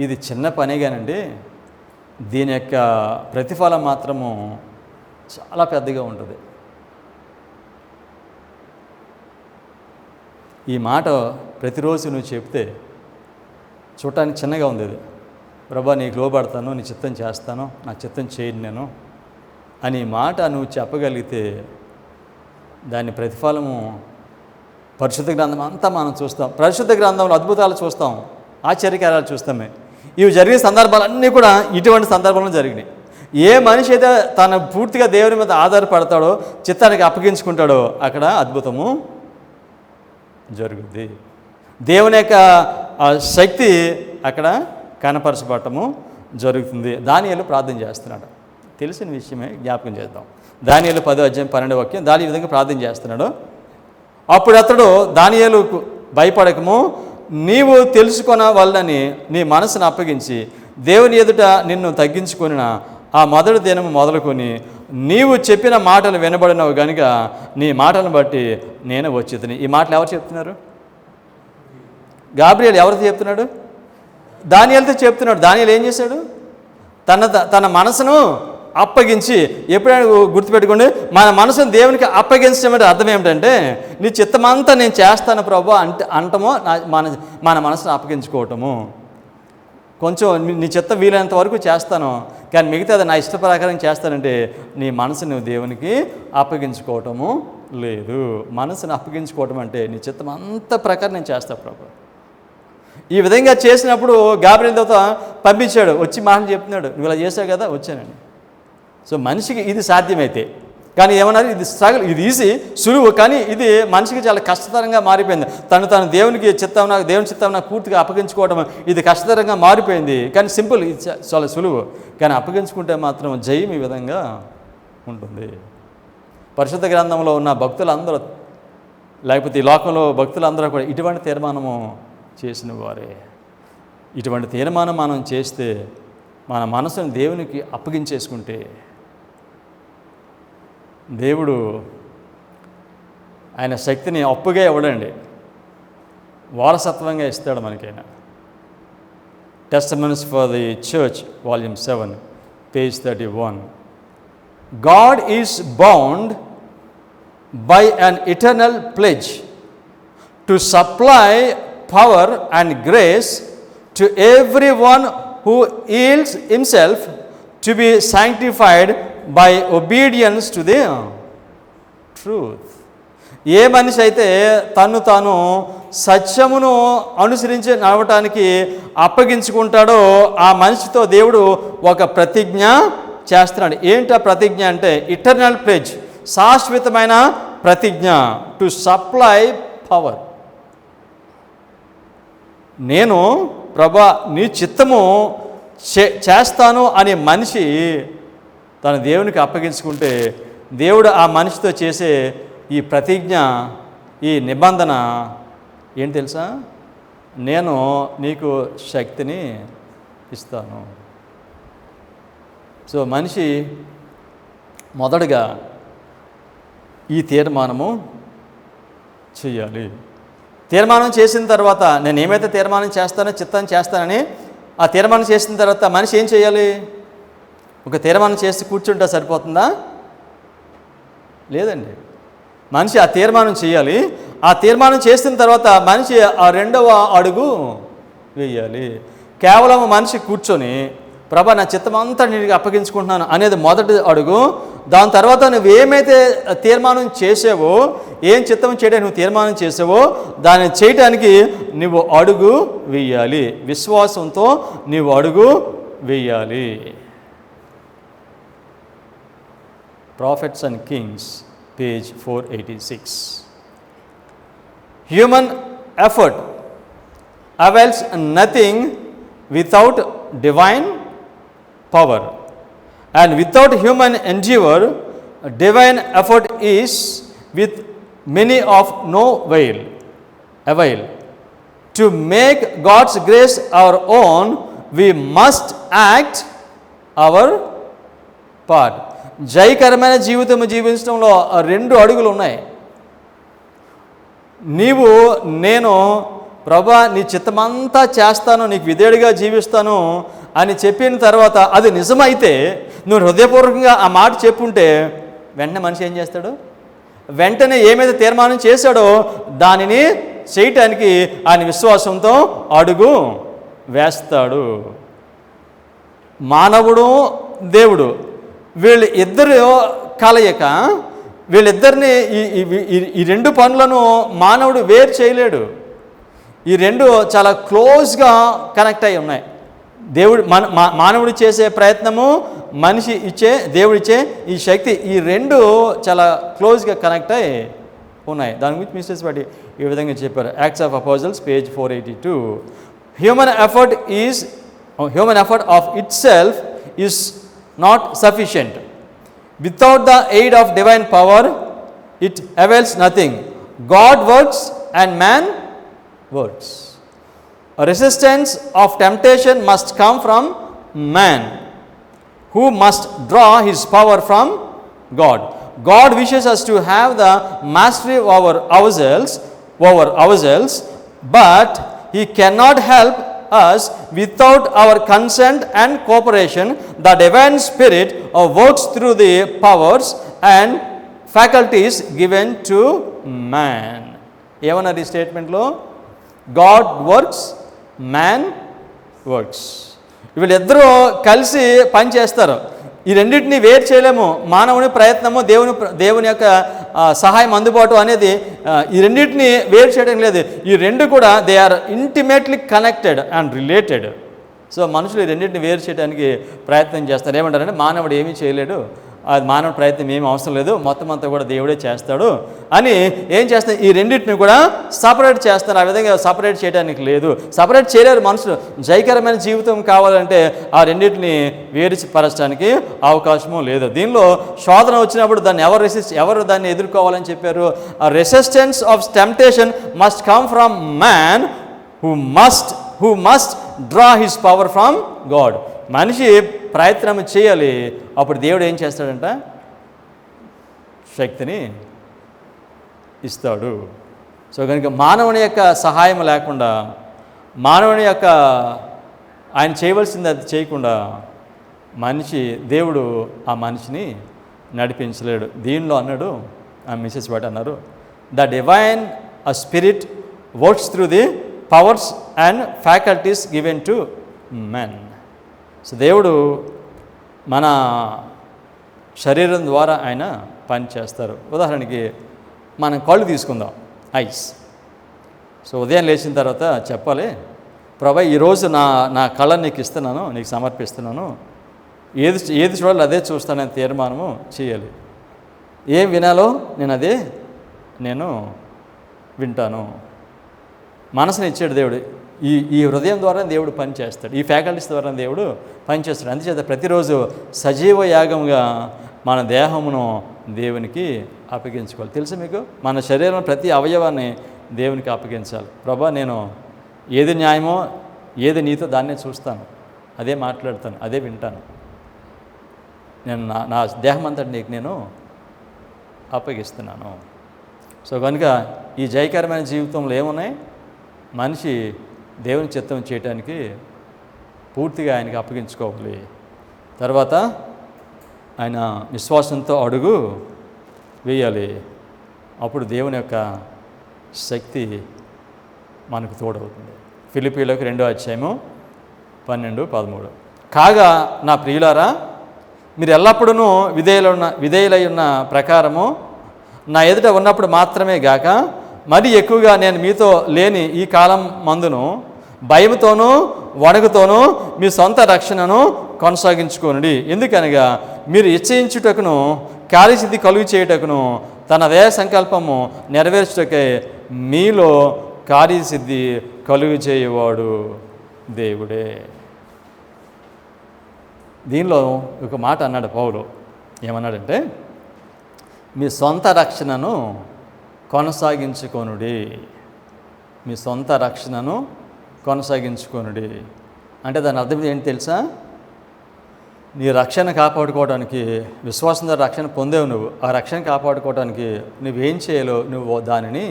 ఇది చిన్న పనేగానండి దీని యొక్క ప్రతిఫలం మాత్రము చాలా పెద్దగా ఉంటుంది. ఈ మాట ప్రతిరోజు నువ్వు చెప్తే చూడటానికి చిన్నగా ఉంది, ఇది ప్రభా నీకు లోబడతాను, నీ చిత్తం చేస్తాను, నా చిత్తం చేయను నేను అని మాట నువ్వు చెప్పగలిగితే దాని ప్రతిఫలము పరిశుద్ధ గ్రంథం అంతా మనం చూస్తాం. పరిశుద్ధ గ్రంథంలో అద్భుతాలు చూస్తాం, ఆశ్చర్యకార్యాలు చూస్తామే. ఇవి జరిగే సందర్భాలన్నీ కూడా ఇటువంటి సందర్భంలో జరిగినాయి. ఏ మనిషి అయితే తను పూర్తిగా దేవుని మీద ఆధారపడతాడో, చిత్తానికి అప్పగించుకుంటాడో అక్కడ అద్భుతము జరుగుద్ది. దేవుని యొక్క శక్తి అక్కడ కనపరచబడటము జరుగుతుంది. దానియేలు ప్రార్థన చేస్తున్నాడు, తెలిసిన విషయమే జ్ఞాపకం చేద్దాం. దానియేలు 10:12 దాని విధంగా ప్రార్థన చేస్తున్నాడు. అప్పుడు అతడు దానియేలుకు భయపడకము, నీవు తెలుసుకొన వల్లని నీ మనసును అప్పగించి దేవుని ఎదుట నిన్ను తగ్గించుకొనిన ఆ మొదటి దినము మొదలుకొని నీవు చెప్పిన మాటలు వినబడినవు కనుక నీ మాటలను బట్టి నేను వచ్చేదని. ఈ మాటలు ఎవరు చెప్తున్నారు? గాబ్రియల్ ఎవరితో చెప్తున్నాడు? దానియేలుతో చెప్తున్నాడు. దానియేలు ఏం చేశాడు? తన మనసును అప్పగించి, ఎప్పుడైనా గుర్తుపెట్టుకోండి, మన మనసును దేవునికి అప్పగించడం అంటే అర్థం ఏమిటంటే నీ చిత్తమంతా నేను చేస్తాను ప్రభు అంటమో, మన మనసును అప్పగించుకోవటము. కొంచెం నీ చిత్తం వీలైనంత వరకు చేస్తాను, కానీ మిగతాది నా ఇష్ట ప్రకారం చేస్తానంటే నీ మనసు నువ్వు దేవునికి అప్పగించుకోవటము లేదు. మనసును అప్పగించుకోవటం అంటే నీ చిత్తం అంత ప్రకారం నేను చేస్తాను ప్రభు. ఈ విధంగా చేసినప్పుడు గాబ్రియల్ దూత పంపించాడు, వచ్చి మాటలు చెప్తున్నాడు, నువ్వు ఇలా చేసావు కదా, వచ్చానండి. సో మనిషికి ఇది సాధ్యమైతే, కానీ ఏమన్నారు, ఇది స్ట్రగుల్, ఇది ఈజీ సులువు, కానీ ఇది మనిషికి చాలా కష్టతరంగా మారిపోయింది. తను దేవునికి చిత్తం నాకు, దేవుని చిత్తం నాకు పూర్తిగా అప్పగించుకోవడం ఇది కష్టతరంగా మారిపోయింది. కానీ సింపుల్, ఇది చాలా సులువు. కానీ అప్పగించుకుంటే మాత్రం జయం ఈ విధంగా ఉంటుంది. పరిశుద్ధ గ్రంథంలో ఉన్న భక్తులందరూ, లేకపోతే ఈ లోకంలో భక్తులందరూ కూడా ఇటువంటి తీర్మానము చేసిన వారే. ఇటువంటి తీర్మానం మనం చేస్తే, మన మనసును దేవునికి అప్పగించేసుకుంటే దేవుడు ఆయన శక్తిని అప్పుగా ఇవ్వడండి, వారసత్వంగా ఇస్తాడు మనకైనా. Testimonies for the church volume 7 page 31. God is bound by an eternal pledge to supply power and grace to everyone who yields himself to be sanctified by obedience to the truth. ఏ మనిషి అయితే తాను సత్యమును అనుసరించి నడవటానికి అప్పగించుకుంటాడో ఆ మనిషితో దేవుడు ఒక ప్రతిజ్ఞ చేస్తున్నాడు. ఏంటి ఆ ప్రతిజ్ఞ అంటే ఇటర్నల్ ప్లెడ్జ్, శాశ్వతమైన ప్రతిజ్ఞ. To supply power. నేను ప్రభా నీ చిత్తము చేస్తాను అనే మనిషి తన దేవునికి అప్పగించుకుంటే దేవుడు ఆ మనిషితో చేసే ఈ ప్రతిజ్ఞ, ఈ నిబంధన ఏంటి తెలుసా? నేను నీకు శక్తిని ఇస్తాను. సో మనిషి మొదటగా ఈ తీర్మానము చేయాలి. తీర్మానం చేసిన తర్వాత నేను ఏమైతే తీర్మానం చేస్తానో, చిత్తం చేస్తానని ఆ తీర్మానం చేసిన తర్వాత మనిషి ఏం చేయాలి? ఒక తీర్మానం చేసి కూర్చుంటే సరిపోతుందా? లేదండి. మనిషి ఆ తీర్మానం చేయాలి. ఆ తీర్మానం చేసిన తర్వాత మనిషి ఆ రెండవ అడుగు వేయాలి. కేవలం మనిషి కూర్చొని ప్రభా నా చిత్తం అంతా నీకు అప్పగించుకుంటున్నాను అనేది మొదటి అడుగు. దాని తర్వాత నువ్వేమైతే తీర్మానం చేసావో, ఏం చిత్తం చేయడానికి నువ్వు తీర్మానం చేసావో దాన్ని చేయటానికి నువ్వు అడుగు వేయాలి. విశ్వాసంతో నీవు అడుగు వేయాలి. Prophets and Kings, page 486. Human effort avails nothing without divine power, and without human endeavor, divine effort is with many of no avail. To make God's grace our own, we must act our part. జయకరమైన జీవితం జీవించడంలో 2 అడుగులు ఉన్నాయి. నేను ప్రభా నీ చిత్తమంతా చేస్తాను, నీకు విధేయుడిగా జీవిస్తాను అని చెప్పిన తర్వాత అది నిజమైతే, నువ్వు హృదయపూర్వకంగా ఆ మాట చెప్పుంటే వెంటనే మనిషి ఏం చేస్తాడు? వెంటనే ఏమైతే తీర్మానం చేశాడో దానిని చేయటానికి ఆయన విశ్వాసంతో అడుగు వేస్తాడు. మానవుడు దేవుడు వీళ్ళు ఇద్దరు కలయిక, వీళ్ళిద్దరిని ఈ 2 పనులను మానవుడు వేరు చేయలేడు. ఈ 2 చాలా క్లోజ్గా కనెక్ట్ అయి ఉన్నాయి. మానవుడు చేసే ప్రయత్నము, మనిషి ఇచ్చే దేవుడిచ్చే ఈ శక్తి, ఈ 2 చాలా క్లోజ్గా కనెక్ట్ అయి ఉన్నాయి. దాని గురించి మిస్టర్స్ బట్టి ఈ విధంగా చెప్పారు. Acts of apostles, page 482. Human effort of it self is not sufficient. Without the aid of divine power, it avails nothing. God works and man works. A resistance of temptation must come from man, who must draw his power from God. God wishes us to have the mastery over ourselves, but he cannot help us without our consent and cooperation. The divine spirit works through the powers and faculties given to man. ఏమన్నారు ఈ స్టేట్మెంట్లో? God works, man works. వీళ్ళిద్దరూ కలిసి పనిచేస్తారు. ఈ రెండింటిని వేరు చేయలేము. మానవుని ప్రయత్నము, దేవుని యొక్క సహాయం అందుబాటు అనేది ఈ రెండింటిని వేరు చేయడం లేదు. ఈ 2 కూడా they are intimately connected and related. So మనుషులు ఈ రెండింటిని వేరు చేయడానికి ప్రయత్నం చేస్తారు. ఏమంటారంటే మానవుడు ఏమీ చేయలేడు, అది మానవ ప్రయత్నం ఏమీ అవసరం లేదు, మొత్తం అంతా కూడా దేవుడే చేస్తాడు అని ఏం చేస్తారు? ఈ రెండింటిని కూడా సపరేట్ చేస్తారు. ఆ విధంగా సపరేట్ చేయడానికి లేదు, సపరేట్ చేయలేరు మనుషులు. జయకరమైన జీవితం కావాలంటే ఆ రెండింటిని వేరుపరచడానికి అవకాశము లేదు. దీనిలో శోధన వచ్చినప్పుడు దాన్ని ఎవరు దాన్ని ఎదుర్కోవాలని చెప్పారు? ఆ resistance of temptation must come from man who must draw his power from God. మనిషి ప్రయత్నం చేయాలి, అప్పుడు దేవుడు ఏం చేస్తాడంట? శక్తిని ఇస్తాడు. సో కనుక మానవుని యొక్క సహాయం లేకుండా, మానవుని యొక్క ఆయన చేయవలసింది అది చేయకుండా దేవుడు ఆ మనిషిని నడిపించలేడు. దీనిలో అన్నాడు, ఆ మిసెస్ వాట్ అన్నారు, the divine spirit works through the powers and faculties given to men. So దేవుడు మన శరీరం ద్వారా ఆయన పని చేస్తారు. ఉదాహరణకి మనం కళ్ళు తీసుకుందాం, ఐస్. సో ఉదయం లేచిన తర్వాత చెప్పాలి, ప్రభా ఈరోజు నా కళ్ళని నీకు ఇస్తున్నాను, నీకు సమర్పిస్తున్నాను, ఏది చూడాలి అదే చూస్తానని తీర్మానము చేయాలి. ఏం వినాలో నేను వింటాను. మనసుని ఇచ్చాడు దేవుడు. ఈ హృదయం ద్వారా దేవుడు పని చేస్తాడు, ఈ ఫ్యాకల్టీస్ ద్వారా దేవుడు పని చేస్తాడు. అందుచేత ప్రతిరోజు సజీవ యాగంగా మన దేహమును దేవునికి అప్పగించుకోవాలి. తెలుసు మీకు, మన శరీరంలో ప్రతి అవయవాన్ని దేవునికి అప్పగించాలి. ప్రభా నేను ఏది న్యాయమో ఏది నీతో దాన్నే చూస్తాను, అదే మాట్లాడతాను, అదే వింటాను. నేను నా దేహం అంతటి నీకు నేను అప్పగిస్తున్నాను. సో కనుక ఈ జయకరమైన జీవితంలో ఏమున్నాయి? మనిషి దేవుని చిత్తం చేయటానికి పూర్తిగా ఆయనకి అప్పగించుకోవాలి. తర్వాత ఆయన విశ్వాసంతో అడుగు వేయాలి. అప్పుడు దేవుని యొక్క శక్తి మనకు తోడవుతుంది. ఫిలిప్పీయులకు 2:12-13. కాగా నా ప్రియులారా, మీరు ఎల్లప్పుడూ విధేయులై ఉన్న ప్రకారము నా ఎదుట ఉన్నప్పుడు మాత్రమే గాక మరి ఎక్కువగా నేను మీతో లేని ఈ కాలం మందును భయముతోనూ వణుకుతోనూ మీ సొంత రక్షణను కొనసాగించుకోండి. ఎందుకనగా మీరు ఇచ్చయించుటకును కార్యసిద్ధి కలుగు చేయుటకును తన దయ సంకల్పము నెరవేర్చుటకై మీలో కార్యసిద్ధి కలుగు చేయువాడు దేవుడే. దీనిలో ఒక మాట అన్నాడు పౌలు. ఏమన్నాడంటే, మీ సొంత రక్షణను కొనసాగించుకొనుడి. మీ సొంత రక్షణను కొనసాగించుకొనుడి అంటే దాని అర్థం ఏంటి తెలుసా? నీ రక్షణ కాపాడుకోవడానికి, విశ్వాసం ద్వారా రక్షణ పొందేవు నువ్వు. ఆ రక్షణ కాపాడుకోవడానికి నువ్వేం చేయాలో నువ్వు దానిని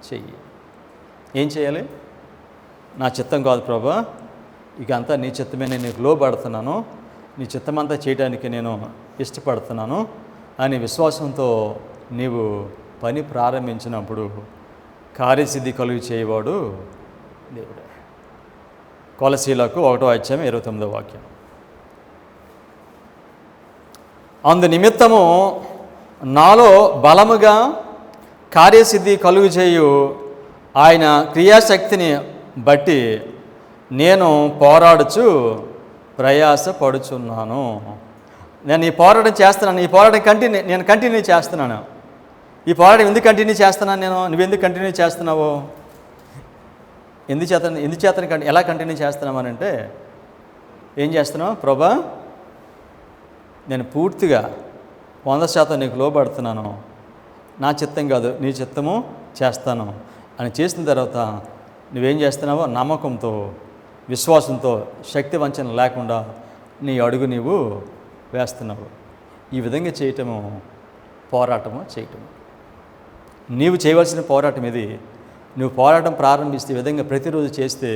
చెయ్యి. ఏం చేయాలి? నా చిత్తం కాదు ప్రభా, ఇక అంతా నీ చిత్తమే, నేను నీకు లోబడుతున్నాను, నీ చిత్తమంతా చేయడానికి నేను ఇష్టపడుతున్నాను అని విశ్వాసంతో నీవు పని ప్రారంభించినప్పుడు కార్యసిద్ధి కలుగు చేయవాడు దేవుడే. కొలసీలకు 1:29. అందు నిమిత్తము నాలో బలముగా కార్యసిద్ధి కలుగు చేయు ఆయన క్రియాశక్తిని బట్టి నేను పోరాడుచు ప్రయాసపడుచున్నాను. నేను ఈ పోరాటం చేస్తున్నాను. ఈ పోరాటం నేను కంటిన్యూ చేస్తున్నాను. ఈ పోరాటం ఎందుకు కంటిన్యూ చేస్తున్నాను? నువ్వెందుకు కంటిన్యూ చేస్తున్నావు? ఎందుచేత ఎలా కంటిన్యూ చేస్తున్నామనంటే, ఏం చేస్తున్నావు? ప్రభా, నేను పూర్తిగా 100% నీకు లోబడుతున్నాను, నా చిత్తం కాదు నీ చిత్తము చేస్తాను అని చేసిన తర్వాత నువ్వేం చేస్తున్నావో నమ్మకంతో, విశ్వాసంతో, శక్తి వంచన లేకుండా నీ అడుగు నీవు వేస్తున్నావు. ఈ విధంగా చేయటము పోరాటము చేయటము. నీవు చేయవలసిన పోరాటం ఇది. నువ్వు పోరాటం ప్రారంభిస్తే ఈ విధంగా ప్రతిరోజు చేస్తే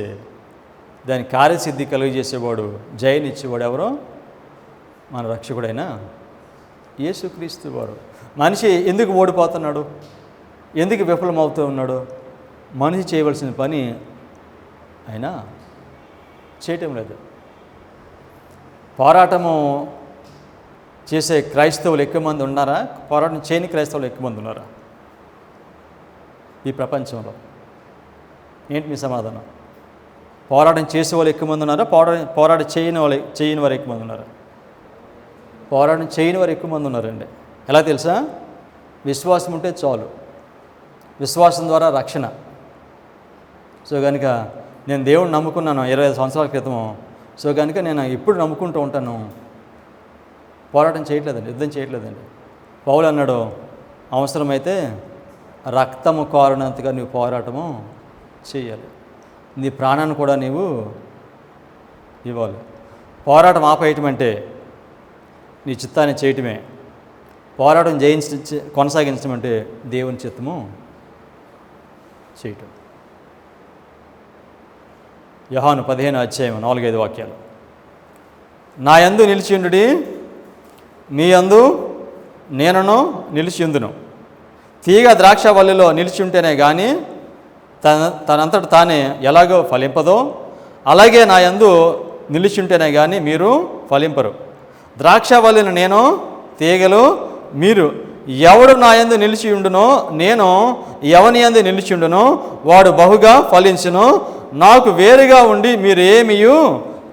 దాని కార్యసిద్ధి కలుగజేసేవాడు, జయనిచ్చేవాడు ఎవరో? మన రక్షకుడైన యేసుక్రీస్తు వారు. మనిషి ఎందుకు ఓడిపోతున్నాడు? ఎందుకు విఫలమవుతూ ఉన్నాడు? మనిషి చేయవలసిన పని ఆయన చేయటం లేదు. పోరాటము చేసే క్రైస్తవులు ఎక్కువ మంది ఉన్నారా? పోరాటం చేయని క్రైస్తవులు ఎక్కువ మంది ఉన్నారా ఈ ప్రపంచంలో? ఏంటి మీ సమాధానం? పోరాటం చేసే వాళ్ళు ఎక్కువ మంది ఉన్నారా? పోరాటం చేయని వారు ఎక్కువ మంది ఉన్నారా? పోరాటం చేయని వారు ఎక్కువ మంది ఉన్నారండి. ఎలా తెలుసా? విశ్వాసం ఉంటే చాలు. విశ్వాసం ద్వారా రక్షణ. సో కనుక నేను దేవుడిని నమ్ముకున్నాను 25 సంవత్సరాల క్రితం. సో కనుక నేను ఇప్పుడు నమ్ముకుంటూ ఉంటాను. పోరాటం చేయట్లేదండి, యుద్ధం చేయట్లేదండి. పౌలు అన్నాడు, అవసరమైతే రక్తము కారునంతగా నీవు పోరాటము చేయాలి. నీ ప్రాణాన్ని కూడా నీవు ఇవ్వాలి. పోరాటం ఆపేయటం అంటే నీ చిత్తాన్ని చేయటమే. పోరాటం కొనసాగించడం అంటే దేవుని చిత్తము చేయటం. యోహాను 15:4-5 నా యందు నిలిచియుండుడి, మీ యందు నేనును నిలిచియుందును. తీగ ద్రాక్షవల్లిలో నిలిచి ఉంటేనే కానీ తనంతట తానే ఎలాగో ఫలింపదో, అలాగే నా యందు నిలిచి ఉంటేనే కానీ మీరు ఫలింపరు. ద్రాక్షవల్లిని నేను, తీగలు మీరు. ఎవడు నా యందు నిలిచి ఉండునో, నేను ఎవని యందు నిలిచి ఉండునో వాడు బహుగా ఫలించును. నాకు వేరుగా ఉండి మీరేమీ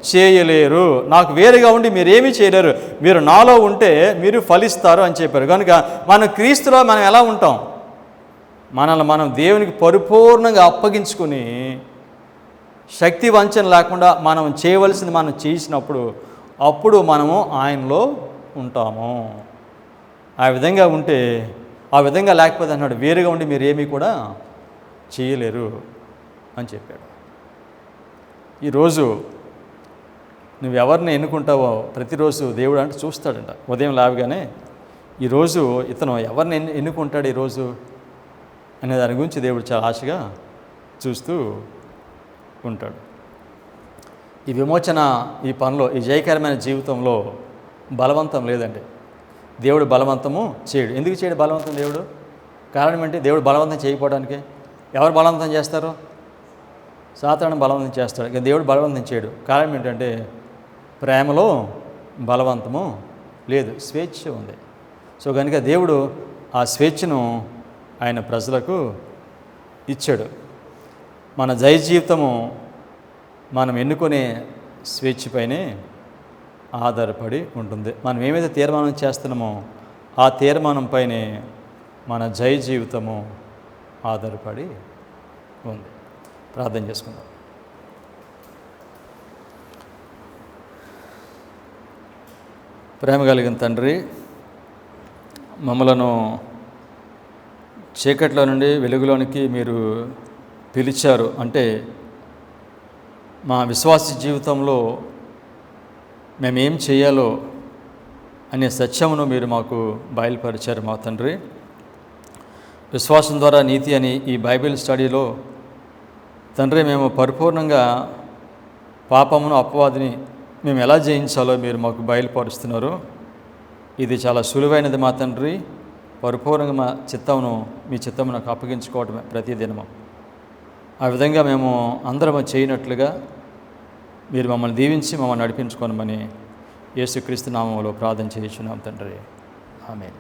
చేయలేరు. నాకు వేరుగా ఉండి మీరేమీ చేయలేరు. మీరు నాలో ఉంటే మీరు ఫలిస్తారు అని చెప్పారు. కనుక మనం క్రీస్తులో మనం ఎలా ఉంటాం? మనల్ని మనం దేవునికి పరిపూర్ణంగా అప్పగించుకొని శక్తి వంచన లేకుండా మనం చేయవలసింది మనం చేసినప్పుడు అప్పుడు మనము ఆయనలో ఉంటాము. ఆ విధంగా ఉంటే, ఆ విధంగా లేకపోతే అన్నాడు, వేరుగా ఉండి మీరేమీ కూడా చేయలేరు అని చెప్పాడు. ఈరోజు నువ్వు ఎవరిని ఎన్నుకుంటావో ప్రతిరోజు దేవుడు అంటే చూస్తాడంట. ఉదయం లేవగానే ఈరోజు ఇతను ఎవరిని ఎన్నుకుంటాడు ఈరోజు అనే దాని గురించి దేవుడు చాలా ఆశగా చూస్తూ ఉంటాడు. ఈ విమోచన, ఈ పనిలో, ఈ జయకరమైన జీవితంలో బలవంతం లేదండి. దేవుడు బలవంతము చేయడు. ఎందుకు చేయడు బలవంతం దేవుడు? కారణం ఏంటి? దేవుడు బలవంతం చేయకపోవడానికి. ఎవరు బలవంతం చేస్తారు? సాతాను బలవంతం చేస్తాడు. ఇక దేవుడు బలవంతం చేయడు. కారణం ఏంటంటే ప్రేమలో బలవంతము లేదు, స్వేచ్ఛ ఉంది. సో కనుక దేవుడు ఆ స్వేచ్ఛను ఆయన ప్రజలకు ఇచ్చాడు. మన జయ జీవితము మనం ఎన్నుకునే స్వేచ్ఛపైనే ఆధారపడి ఉంటుంది. మనం ఏమైతే తీర్మానం చేస్తున్నామో ఆ తీర్మానంపైనే మన జయ జీవితము ఆధారపడి ఉంది. ప్రార్థన చేసుకుందాం. ప్రేమ కలిగిన తండ్రి, మమ్మలను చీకట్లో నుండి వెలుగులోనికి మీరు పిలిచారు. అంటే మా విశ్వాస జీవితంలో మేమేం చేయాలో అనే సత్యమును మీరు మాకు బయలుపరిచారు మా తండ్రి. విశ్వాసం ద్వారా నీతి అని ఈ బైబిల్ స్టడీలో తండ్రి మేము పరిపూర్ణంగా పాపమును, అపవాదిని మేము ఎలా జయించాలో మీరు మాకు బయలుపరుస్తున్నారు. ఇది చాలా సులువైనది మా తండ్రి. పరిపూర్ణంగా మా చిత్తమును, మీ చిత్తమును నాకు అప్పగించుకోవటమే ప్రతిదినము. ఆ విధంగా మేము అందరము చేయనట్లుగా మీరు మమ్మల్ని దీవించి మమ్మల్ని నడిపించుకోనమని యేసుక్రీస్తు నామములో ప్రార్థన చేయుచున్నాం తండ్రి. ఆమేన్.